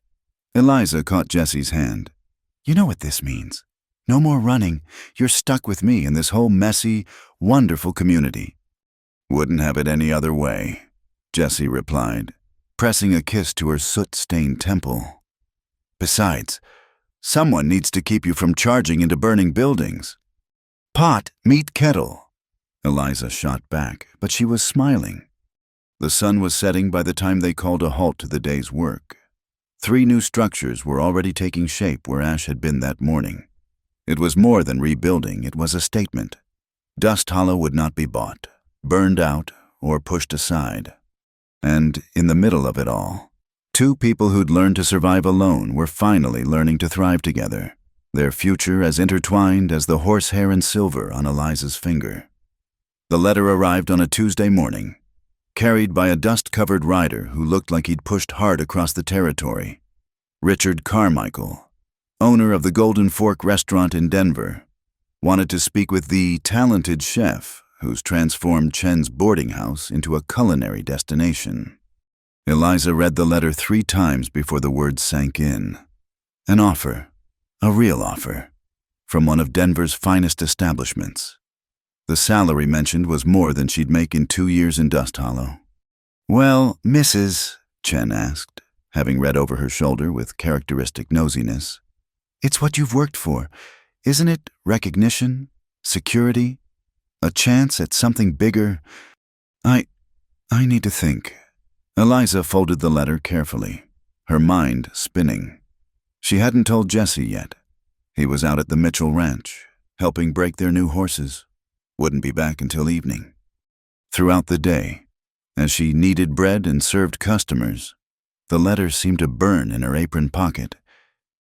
Eliza caught Jesse's hand. "You know what this means. No more running. You're stuck with me in this whole messy, wonderful community." "Wouldn't have it any other way," Jesse replied, pressing a kiss to her soot-stained temple. "Besides, someone needs to keep you from charging into burning buildings." "Pot, meet kettle," Eliza shot back, but she was smiling. The sun was setting by the time they called a halt to the day's work. 3 new structures were already taking shape where Ash had been that morning. It was more than rebuilding, it was a statement. Dust Hollow would not be bought, burned out, or pushed aside. And in the middle of it all, 2 people who'd learned to survive alone were finally learning to thrive together, their future as intertwined as the horsehair and silver on Eliza's finger. The letter arrived on a Tuesday morning, carried by a dust-covered rider who looked like he'd pushed hard across the territory. Richard Carmichael, owner of the Golden Fork restaurant in Denver, wanted to speak with the talented chef who's transformed Chen's boarding house into a culinary destination. Eliza read the letter 3 times before the words sank in. An offer, a real offer, from one of Denver's finest establishments. The salary mentioned was more than she'd make in 2 years in Dust Hollow. "Well, Mrs., Chen asked, having read over her shoulder with characteristic nosiness, "it's what you've worked for. Isn't it recognition, security, a chance at something bigger?" I need to think." Eliza folded the letter carefully, her mind spinning. She hadn't told Jesse yet. He was out at the Mitchell Ranch, helping break their new horses. Wouldn't be back until evening. Throughout the day, as she kneaded bread and served customers, the letter seemed to burn in her apron pocket.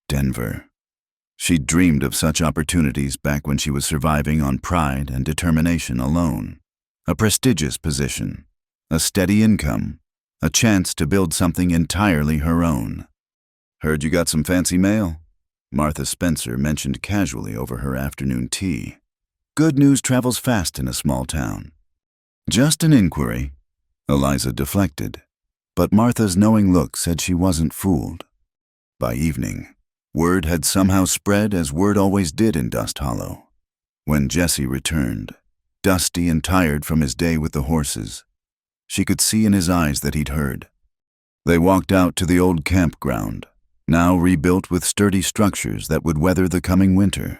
Denver. She'd dreamed of such opportunities back when she was surviving on pride and determination alone. A prestigious position, a steady income, a chance to build something entirely her own. "Heard you got some fancy mail," Martha Spencer mentioned casually over her afternoon tea. Good news travels fast in a small town. "Just an inquiry," Eliza deflected, but Martha's knowing look said she wasn't fooled. By evening, word had somehow spread as word always did in Dust Hollow. When Jesse returned, dusty and tired from his day with the horses, she could see in his eyes that he'd heard. They walked out to the old campground, now rebuilt with sturdy structures that would weather the coming winter.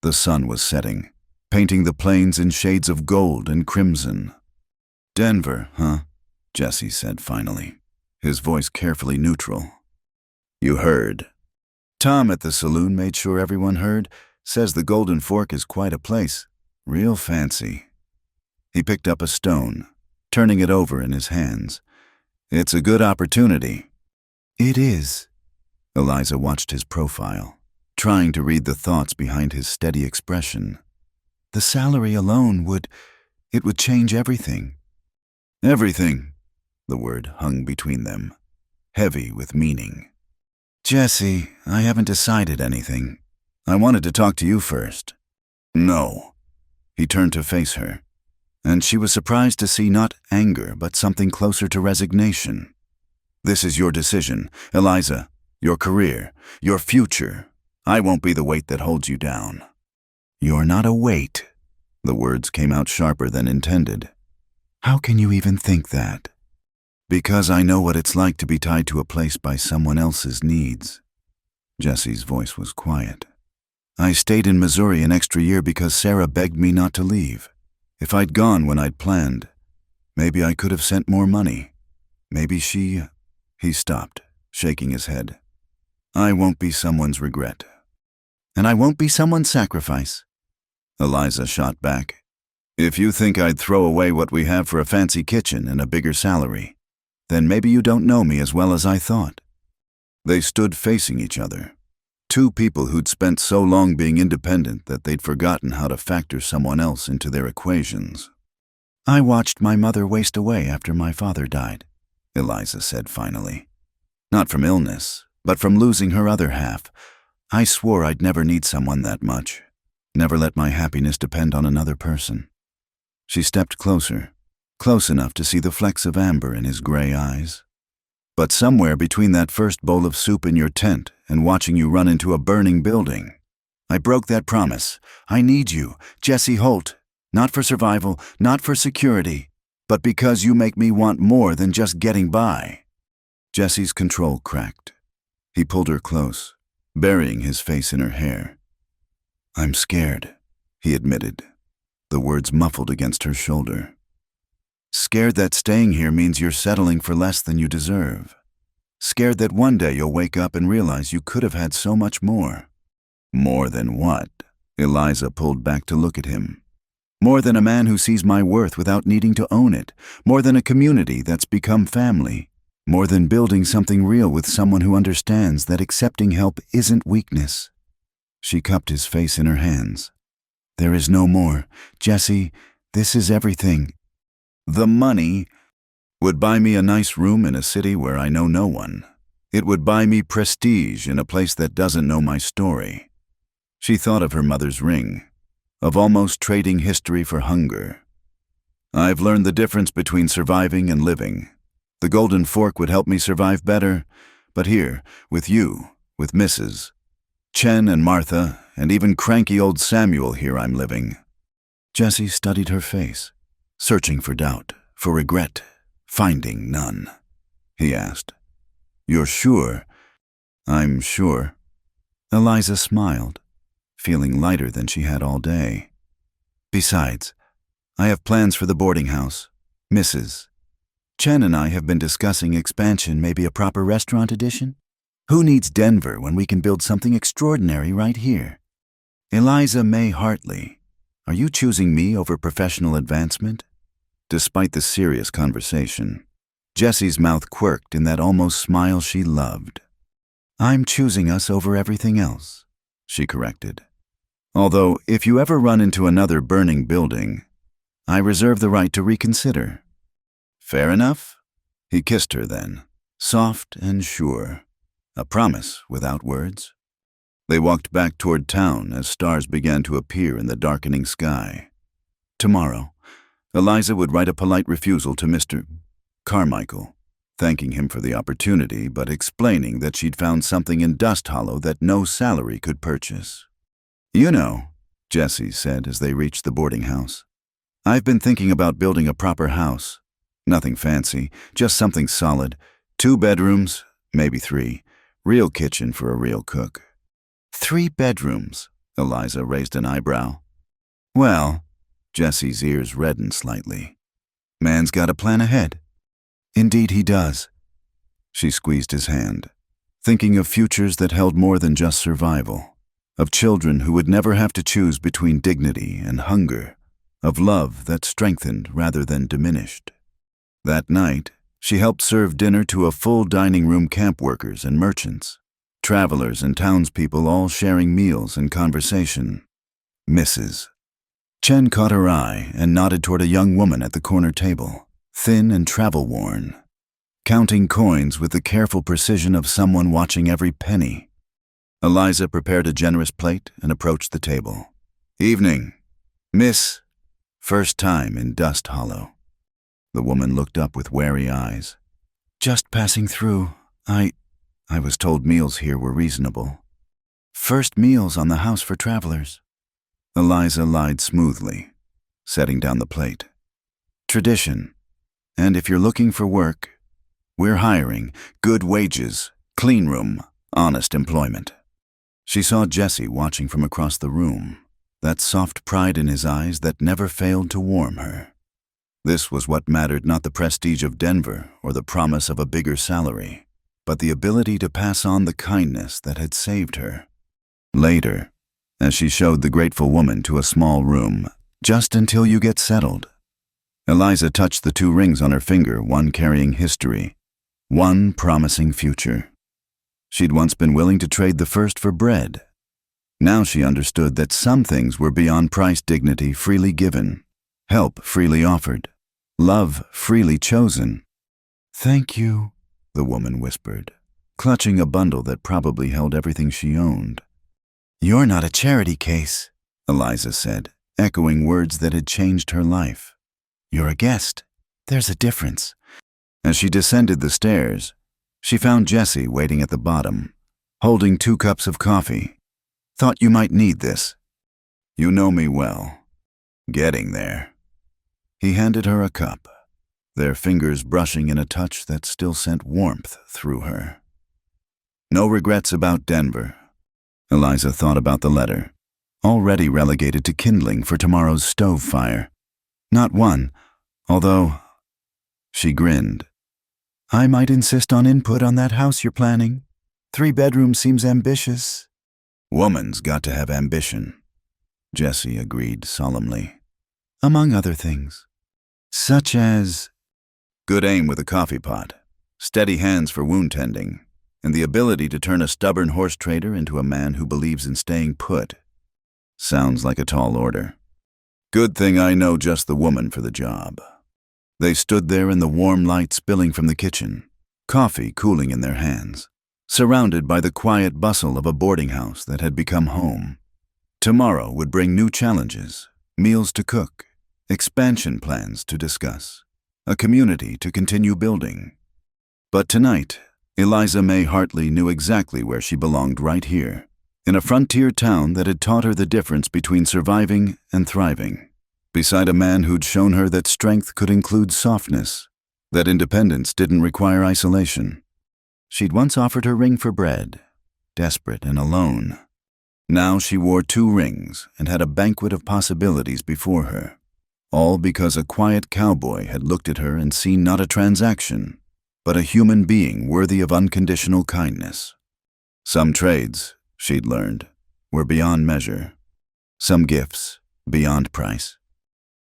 The sun was setting, painting the plains in shades of gold and crimson. "Denver, huh?" Jesse said finally, his voice carefully neutral. "You heard." Tom at the saloon made sure everyone heard, says the Golden Fork is quite a place. Real fancy. He picked up a stone, turning it over in his hands. "It's a good opportunity." "It is." Eliza watched his profile, trying to read the thoughts behind his steady expression. "The salary alone would change everything." "Everything," the word hung between them, heavy with meaning. "Jesse, I haven't decided anything. I wanted to talk to you first." "No." He turned to face her, and she was surprised to see not anger but something closer to resignation. "This is your decision, Eliza, your career, your future. I won't be the weight that holds you down." "You're not a weight." The words came out sharper than intended. "How can you even think that?" "Because I know what it's like to be tied to a place by someone else's needs." Jesse's voice was quiet. "I stayed in Missouri an extra year because Sarah begged me not to leave. If I'd gone when I'd planned, maybe I could have sent more money. Maybe she—" He stopped, shaking his head. "I won't be someone's regret." "And I won't be someone's sacrifice." Eliza shot back. If you think I'd throw away what we have for a fancy kitchen and a bigger salary, then maybe you don't know me as well as I thought. They stood facing each other. Two people who'd spent so long being independent that they'd forgotten how to factor someone else into their equations. I watched my mother waste away after my father died, Eliza said finally. Not from illness, but from losing her other half. I swore I'd never need someone that much. Never let my happiness depend on another person. She stepped closer, close enough to see the flecks of amber in his gray eyes. But somewhere between that first bowl of soup in your tent and watching you run into a burning building, I broke that promise. I need you, Jesse Holt, not for survival, not for security, but because you make me want more than just getting by. Jesse's control cracked. He pulled her close, burying his face in her hair. I'm scared, he admitted, the words muffled against her shoulder. Scared that staying here means you're settling for less than you deserve. Scared that one day you'll wake up and realize you could have had so much more. More than what? Eliza pulled back to look at him. More than a man who sees my worth without needing to own it. More than a community that's become family. More than building something real with someone who understands that accepting help isn't weakness. She cupped his face in her hands. There is no more. Jesse, this is everything. The money would buy me a nice room in a city where I know no one. It would buy me prestige in a place that doesn't know my story. She thought of her mother's ring, of almost trading history for hunger. I've learned the difference between surviving and living. The golden fork would help me survive better, but here, with you, with Mrs. Chen and Martha, and even cranky old Samuel here I'm living. Jesse studied her face, searching for doubt, for regret, finding none. He asked, You're sure? I'm sure. Eliza smiled, feeling lighter than she had all day. Besides, I have plans for the boarding house. Mrs. Chen and I have been discussing expansion, maybe a proper restaurant addition. Who needs Denver when we can build something extraordinary right here? Eliza May Hartley, are you choosing me over professional advancement? Despite the serious conversation, Jesse's mouth quirked in that almost smile she loved. I'm choosing us over everything else, she corrected. Although, if you ever run into another burning building, I reserve the right to reconsider. Fair enough? He kissed her then, soft and sure, a promise without words. They walked back toward town as stars began to appear in the darkening sky. Tomorrow, Eliza would write a polite refusal to Mr. Carmichael, thanking him for the opportunity but explaining that she'd found something in Dust Hollow that no salary could purchase. You know, Jesse said as they reached the boarding house, I've been thinking about building a proper house. Nothing fancy, just something solid. 2 bedrooms, maybe 3. Real kitchen for a real cook. 3 bedrooms, Eliza raised an eyebrow. Well, Jesse's ears reddened slightly. Man's got a plan ahead. Indeed he does. She squeezed his hand, thinking of futures that held more than just survival, of children who would never have to choose between dignity and hunger, of love that strengthened rather than diminished. That night, she helped serve dinner to a full dining room, camp workers and merchants, travelers and townspeople all sharing meals and conversation. Mrs. Chen caught her eye and nodded toward a young woman at the corner table, thin and travel-worn, counting coins with the careful precision of someone watching every penny. Eliza prepared a generous plate and approached the table. Evening, Miss. First time in Dust Hollow. The woman looked up with wary eyes. Just passing through. I was told meals here were reasonable. First meals on the house for travelers. Eliza lied smoothly, setting down the plate. Tradition. And if you're looking for work, we're hiring, good wages, clean room, honest employment. She saw Jesse watching from across the room, that soft pride in his eyes that never failed to warm her. This was what mattered, not the prestige of Denver or the promise of a bigger salary, but the ability to pass on the kindness that had saved her. Later, as she showed the grateful woman to a small room. "Just until you get settled." Eliza touched the 2 rings on her finger, one carrying history, one promising future. She'd once been willing to trade the first for bread. Now she understood that some things were beyond price: dignity freely given, help freely offered, love freely chosen. "Thank you," the woman whispered, clutching a bundle that probably held everything she owned. "You're not a charity case," Eliza said, echoing words that had changed her life. "You're a guest. There's a difference." As she descended the stairs, she found Jesse waiting at the bottom, holding 2 cups of coffee. "Thought you might need this." "You know me well." "Getting there." He handed her a cup, their fingers brushing in a touch that still sent warmth through her. "No regrets about Denver." Eliza thought about the letter, already relegated to kindling for tomorrow's stove fire. "Not one, although—" She grinned. "I might insist on input on that house you're planning. 3 bedrooms seems ambitious." "Woman's got to have ambition," Jesse agreed solemnly. "Among other things. Such as—" "Good aim with a coffee pot, steady hands for wound tending, and the ability to turn a stubborn horse trader into a man who believes in staying put." Sounds like a tall order. "Good thing I know just the woman for the job." They stood there in the warm light spilling from the kitchen, coffee cooling in their hands, surrounded by the quiet bustle of a boarding house that had become home. Tomorrow would bring new challenges, meals to cook, expansion plans to discuss, a community to continue building. But tonight, Eliza May Hartley knew exactly where she belonged, right here, in a frontier town that had taught her the difference between surviving and thriving, beside a man who'd shown her that strength could include softness, that independence didn't require isolation. She'd once offered her ring for bread, desperate and alone. Now she wore 2 rings and had a banquet of possibilities before her, all because a quiet cowboy had looked at her and seen not a transaction, but a human being worthy of unconditional kindness. Some trades, she'd learned, were beyond measure, some gifts beyond price,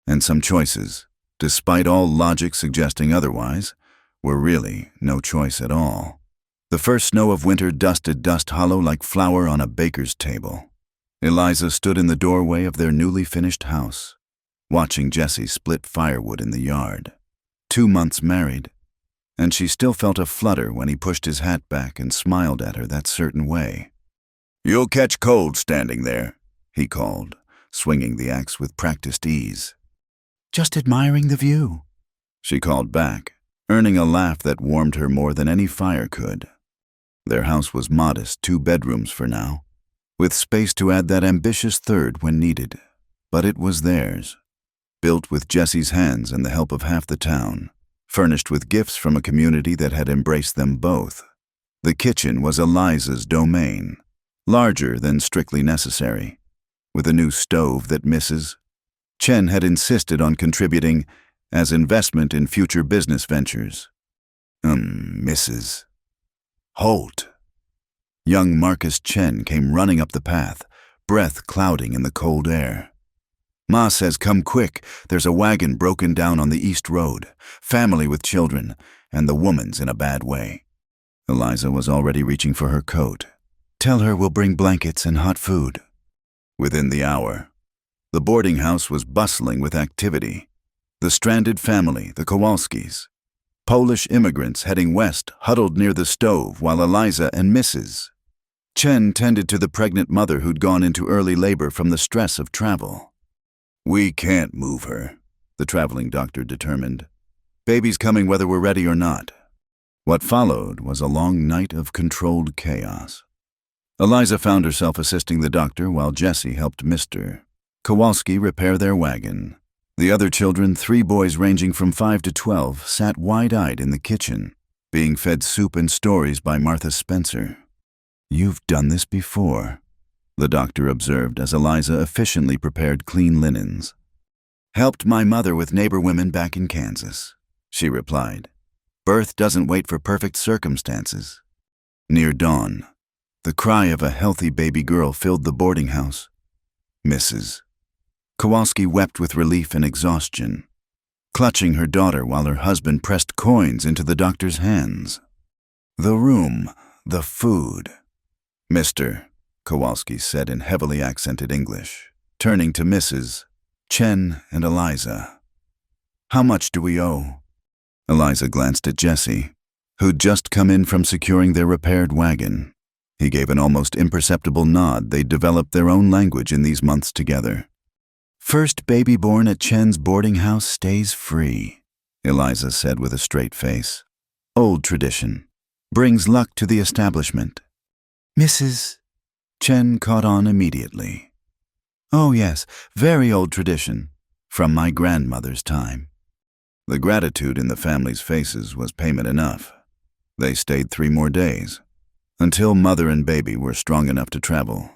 and some choices, despite all logic suggesting otherwise, were really no choice at all. The first snow of winter dusted Dust Hollow like flour on a baker's table. Eliza stood in the doorway of their newly finished house, watching Jesse split firewood in the yard. 2 months married, and she still felt a flutter when he pushed his hat back and smiled at her that certain way. "You'll catch cold standing there," he called, swinging the axe with practiced ease. "Just admiring the view," she called back, earning a laugh that warmed her more than any fire could. Their house was modest, 2 bedrooms for now, with space to add that ambitious third when needed. But it was theirs, built with Jesse's hands and the help of half the town, furnished with gifts from a community that had embraced them both. The kitchen was Eliza's domain, larger than strictly necessary, with a new stove that Mrs. Chen had insisted on contributing as investment in future business ventures. Mrs. Holt. Young Marcus Chen came running up the path, breath clouding in the cold air. "Ma says come quick, there's a wagon broken down on the East Road, family with children, and the woman's in a bad way." Eliza was already reaching for her coat. "Tell her we'll bring blankets and hot food." Within the hour, the boarding house was bustling with activity. The stranded family, the Kowalskis, Polish immigrants heading west, huddled near the stove while Eliza and Mrs. Chen tended to the pregnant mother who'd gone into early labor from the stress of travel. "We can't move her," the traveling doctor determined. "Baby's coming whether we're ready or not." What followed was a long night of controlled chaos. Eliza found herself assisting the doctor while Jesse helped Mr. Kowalski repair their wagon. The other children, 3 boys ranging from 5 to 12, sat wide-eyed in the kitchen, being fed soup and stories by Martha Spencer. "You've done this before," the doctor observed as Eliza efficiently prepared clean linens. "Helped my mother with neighbor women back in Kansas," she replied. "Birth doesn't wait for perfect circumstances." Near dawn, the cry of a healthy baby girl filled the boarding house, Mrs. Kowalski wept with relief and exhaustion, clutching her daughter while her husband pressed coins into the doctor's hands. The room, the food. Mr. Kowalski said in heavily accented English, turning to Mrs. Chen and Eliza. How much do we owe? Eliza glanced at Jesse, who'd just come in from securing their repaired wagon. He gave an almost imperceptible nod. They'd developed their own language in these months together. First baby born at Chen's boarding house stays free, Eliza said with a straight face. Old tradition. Brings luck to the establishment. Mrs. Chen caught on immediately. Oh yes, very old tradition. From my grandmother's time. The gratitude in the family's faces was payment enough. They stayed 3 more days, until mother and baby were strong enough to travel.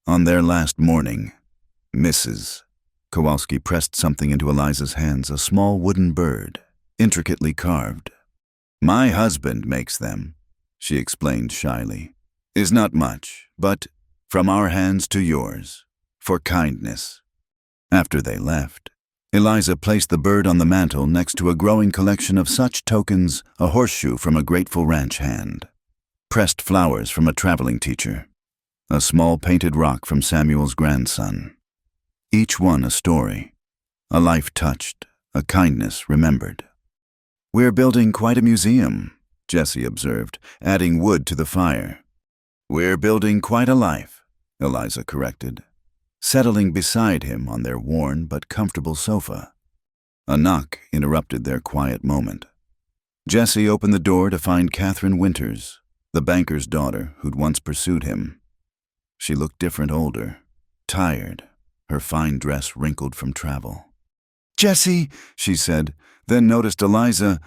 On their last morning, Mrs. Kowalski pressed something into Eliza's hands, a small wooden bird, intricately carved. My husband makes them, she explained shyly. Is not much, but from our hands to yours, for kindness. After they left, Eliza placed the bird on the mantel next to a growing collection of such tokens, a horseshoe from a grateful ranch hand, pressed flowers from a traveling teacher, a small painted rock from Samuel's grandson. Each one a story, a life touched, a kindness remembered. We're building quite a museum, Jesse observed, adding wood to the fire. We're building quite a life, Eliza corrected, settling beside him on their worn but comfortable sofa. A knock interrupted their quiet moment. Jesse opened the door to find Catherine Winters, the banker's daughter who'd once pursued him. She looked different, older, tired, her fine dress wrinkled from travel. Jesse, she said, then noticed Eliza.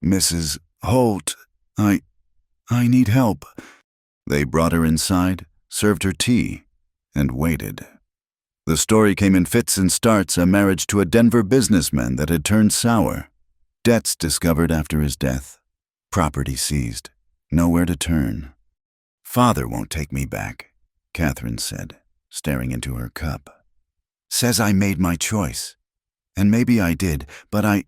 Mrs. Holt, I need help. They brought her inside, served her tea, and waited. The story came in fits and starts, a marriage to a Denver businessman that had turned sour, debts discovered after his death, property seized, nowhere to turn. Father won't take me back, Catherine said, staring into her cup. Says I made my choice. And maybe I did, but I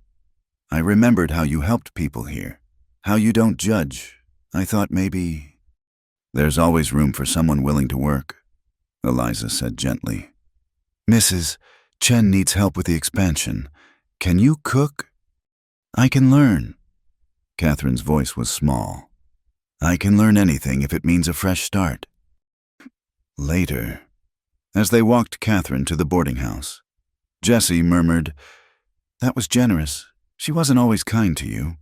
remembered how you helped people here, how you don't judge. I thought maybe... There's always room for someone willing to work, Eliza said gently. Mrs. Chen needs help with the expansion. Can you cook? I can learn. Catherine's voice was small. I can learn anything if it means a fresh start. Later, as they walked Catherine to the boarding house, Jesse murmured, That was generous. She wasn't always kind to you.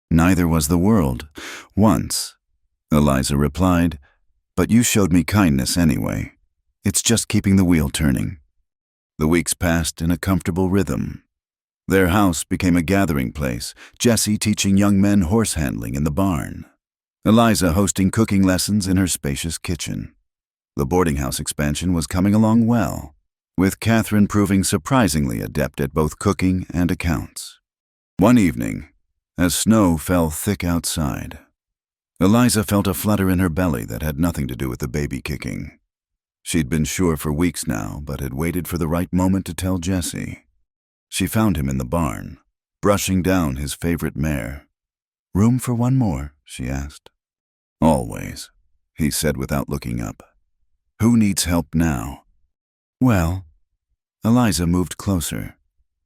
Neither was the world. Once, Eliza replied, but you showed me kindness anyway. It's just keeping the wheel turning. The weeks passed in a comfortable rhythm. Their house became a gathering place, Jesse teaching young men horse handling in the barn, Eliza hosting cooking lessons in her spacious kitchen. The boarding house expansion was coming along well, with Catherine proving surprisingly adept at both cooking and accounts. One evening, as snow fell thick outside, Eliza felt a flutter in her belly that had nothing to do with the baby kicking. She'd been sure for weeks now, but had waited for the right moment to tell Jesse. She found him in the barn, brushing down his favorite mare. Room for one more? She asked. Always, he said without looking up. Who needs help now? Well, Eliza moved closer,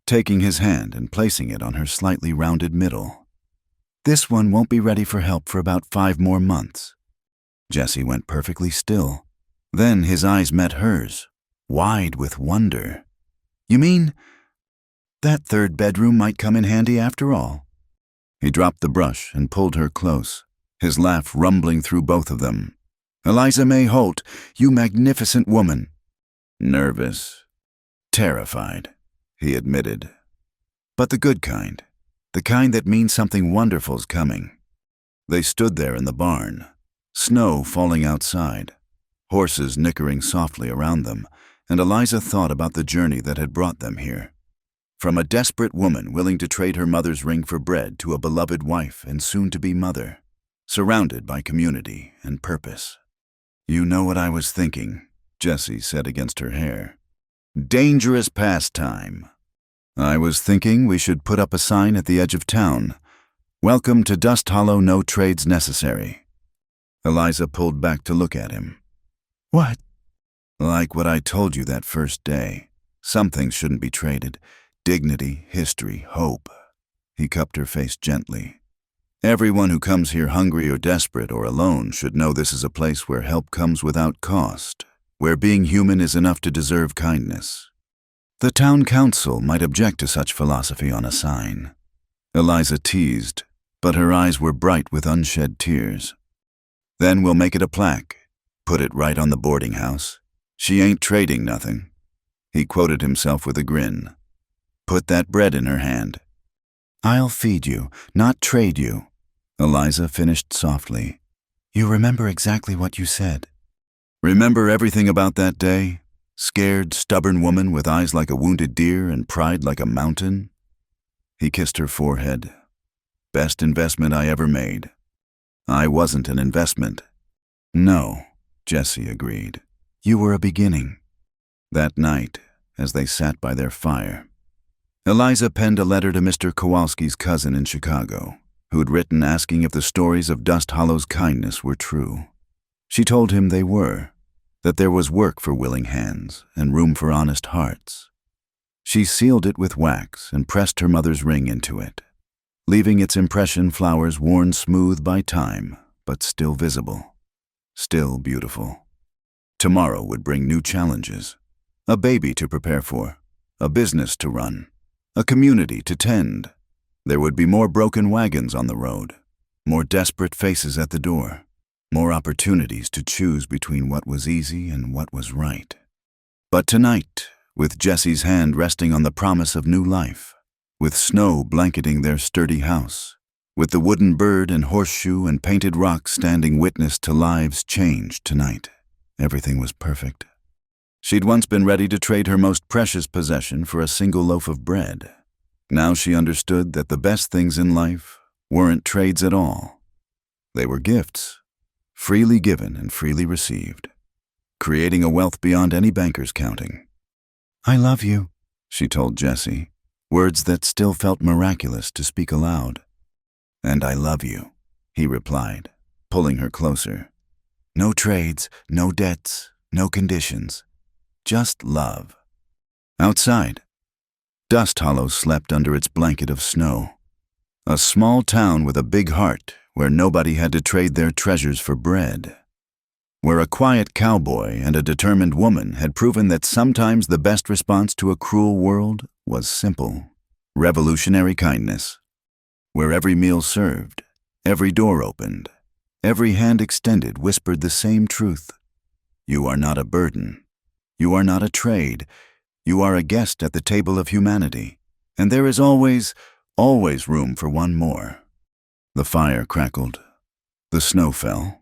taking his hand and placing it on her slightly rounded middle. This one won't be ready for help for about 5 more months. Jesse went perfectly still. Then his eyes met hers, wide with wonder. You mean that 3rd bedroom might come in handy after all? He dropped the brush and pulled her close, his laugh rumbling through both of them. Eliza May Holt, you magnificent woman. Nervous, terrified, he admitted. But the good kind, the kind that means something wonderful's coming. They stood there in the barn, snow falling outside, horses nickering softly around them, and Eliza thought about the journey that had brought them here. From a desperate woman willing to trade her mother's ring for bread to a beloved wife and soon-to-be mother, surrounded by community and purpose. You know what I was thinking, Jessie said against her hair. Dangerous pastime. I was thinking we should put up a sign at the edge of town. Welcome to Dust Hollow, no trades necessary. Eliza pulled back to look at him. What? Like what I told you that first day. Some things shouldn't be traded. Dignity, history, hope. He cupped her face gently. Everyone who comes here hungry or desperate or alone should know this is a place where help comes without cost, where being human is enough to deserve kindness. The town council might object to such philosophy on a sign. Eliza teased, but her eyes were bright with unshed tears. Then we'll make it a plaque. Put it right on the boarding house. She ain't trading nothing. He quoted himself with a grin. Put that bread in her hand. I'll feed you, not trade you. Eliza finished softly. You remember exactly what you said. Remember everything about that day? Scared, stubborn woman with eyes like a wounded deer and pride like a mountain? He kissed her forehead. Best investment I ever made. I wasn't an investment. No, Jessie agreed. You were a beginning. That night, as they sat by their fire, Eliza penned a letter to Mr. Kowalski's cousin in Chicago, who'd written asking if the stories of Dust Hollow's kindness were true. She told him they were, that there was work for willing hands and room for honest hearts. She sealed it with wax and pressed her mother's ring into it, leaving its impression flowers worn smooth by time, but still visible, still beautiful. Tomorrow would bring new challenges, a baby to prepare for, a business to run, a community to tend. There would be more broken wagons on the road, more desperate faces at the door, more opportunities to choose between what was easy and what was right. But tonight, with Jessie's hand resting on the promise of new life, with snow blanketing their sturdy house, with the wooden bird and horseshoe and painted rock standing witness to lives changed tonight, everything was perfect. She'd once been ready to trade her most precious possession for a single loaf of bread. Now she understood that the best things in life weren't trades at all. They were gifts, freely given and freely received, creating a wealth beyond any banker's counting. I love you, she told Jessie, words that still felt miraculous to speak aloud. And I love you, he replied, pulling her closer. No trades, no debts, no conditions, just love. Outside, Dust Hollow slept under its blanket of snow. A small town with a big heart where nobody had to trade their treasures for bread. Where a quiet cowboy and a determined woman had proven that sometimes the best response to a cruel world was simple, revolutionary kindness. Where every meal served, every door opened, every hand extended whispered the same truth. You are not a burden. You are not a trade. You are a guest at the table of humanity, and there is always room for one more. The fire crackled. The snow fell.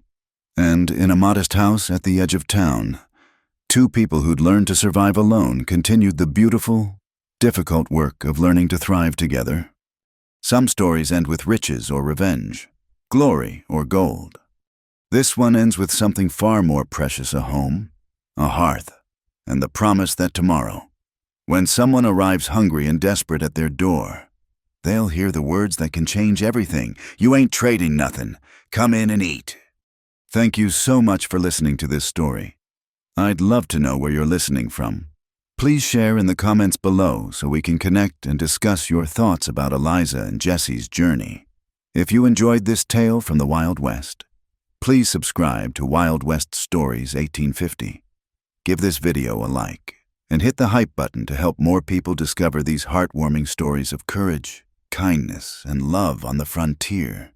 And in a modest house at the edge of town, two people who'd learned to survive alone continued the beautiful, difficult work of learning to thrive together. Some stories end with riches or revenge, glory or gold. This one ends with something far more precious: a home, a hearth, and the promise that tomorrow, when someone arrives hungry and desperate at their door, they'll hear the words that can change everything. You ain't trading nothing. Come in and eat. Thank you so much for listening to this story. I'd love to know where you're listening from. Please share in the comments below so we can connect and discuss your thoughts about Eliza and Jessie's journey. If you enjoyed this tale from the Wild West, please subscribe to Wild West Stories 1850. Give this video a like and hit the hype button to help more people discover these heartwarming stories of courage, kindness, and love on the frontier.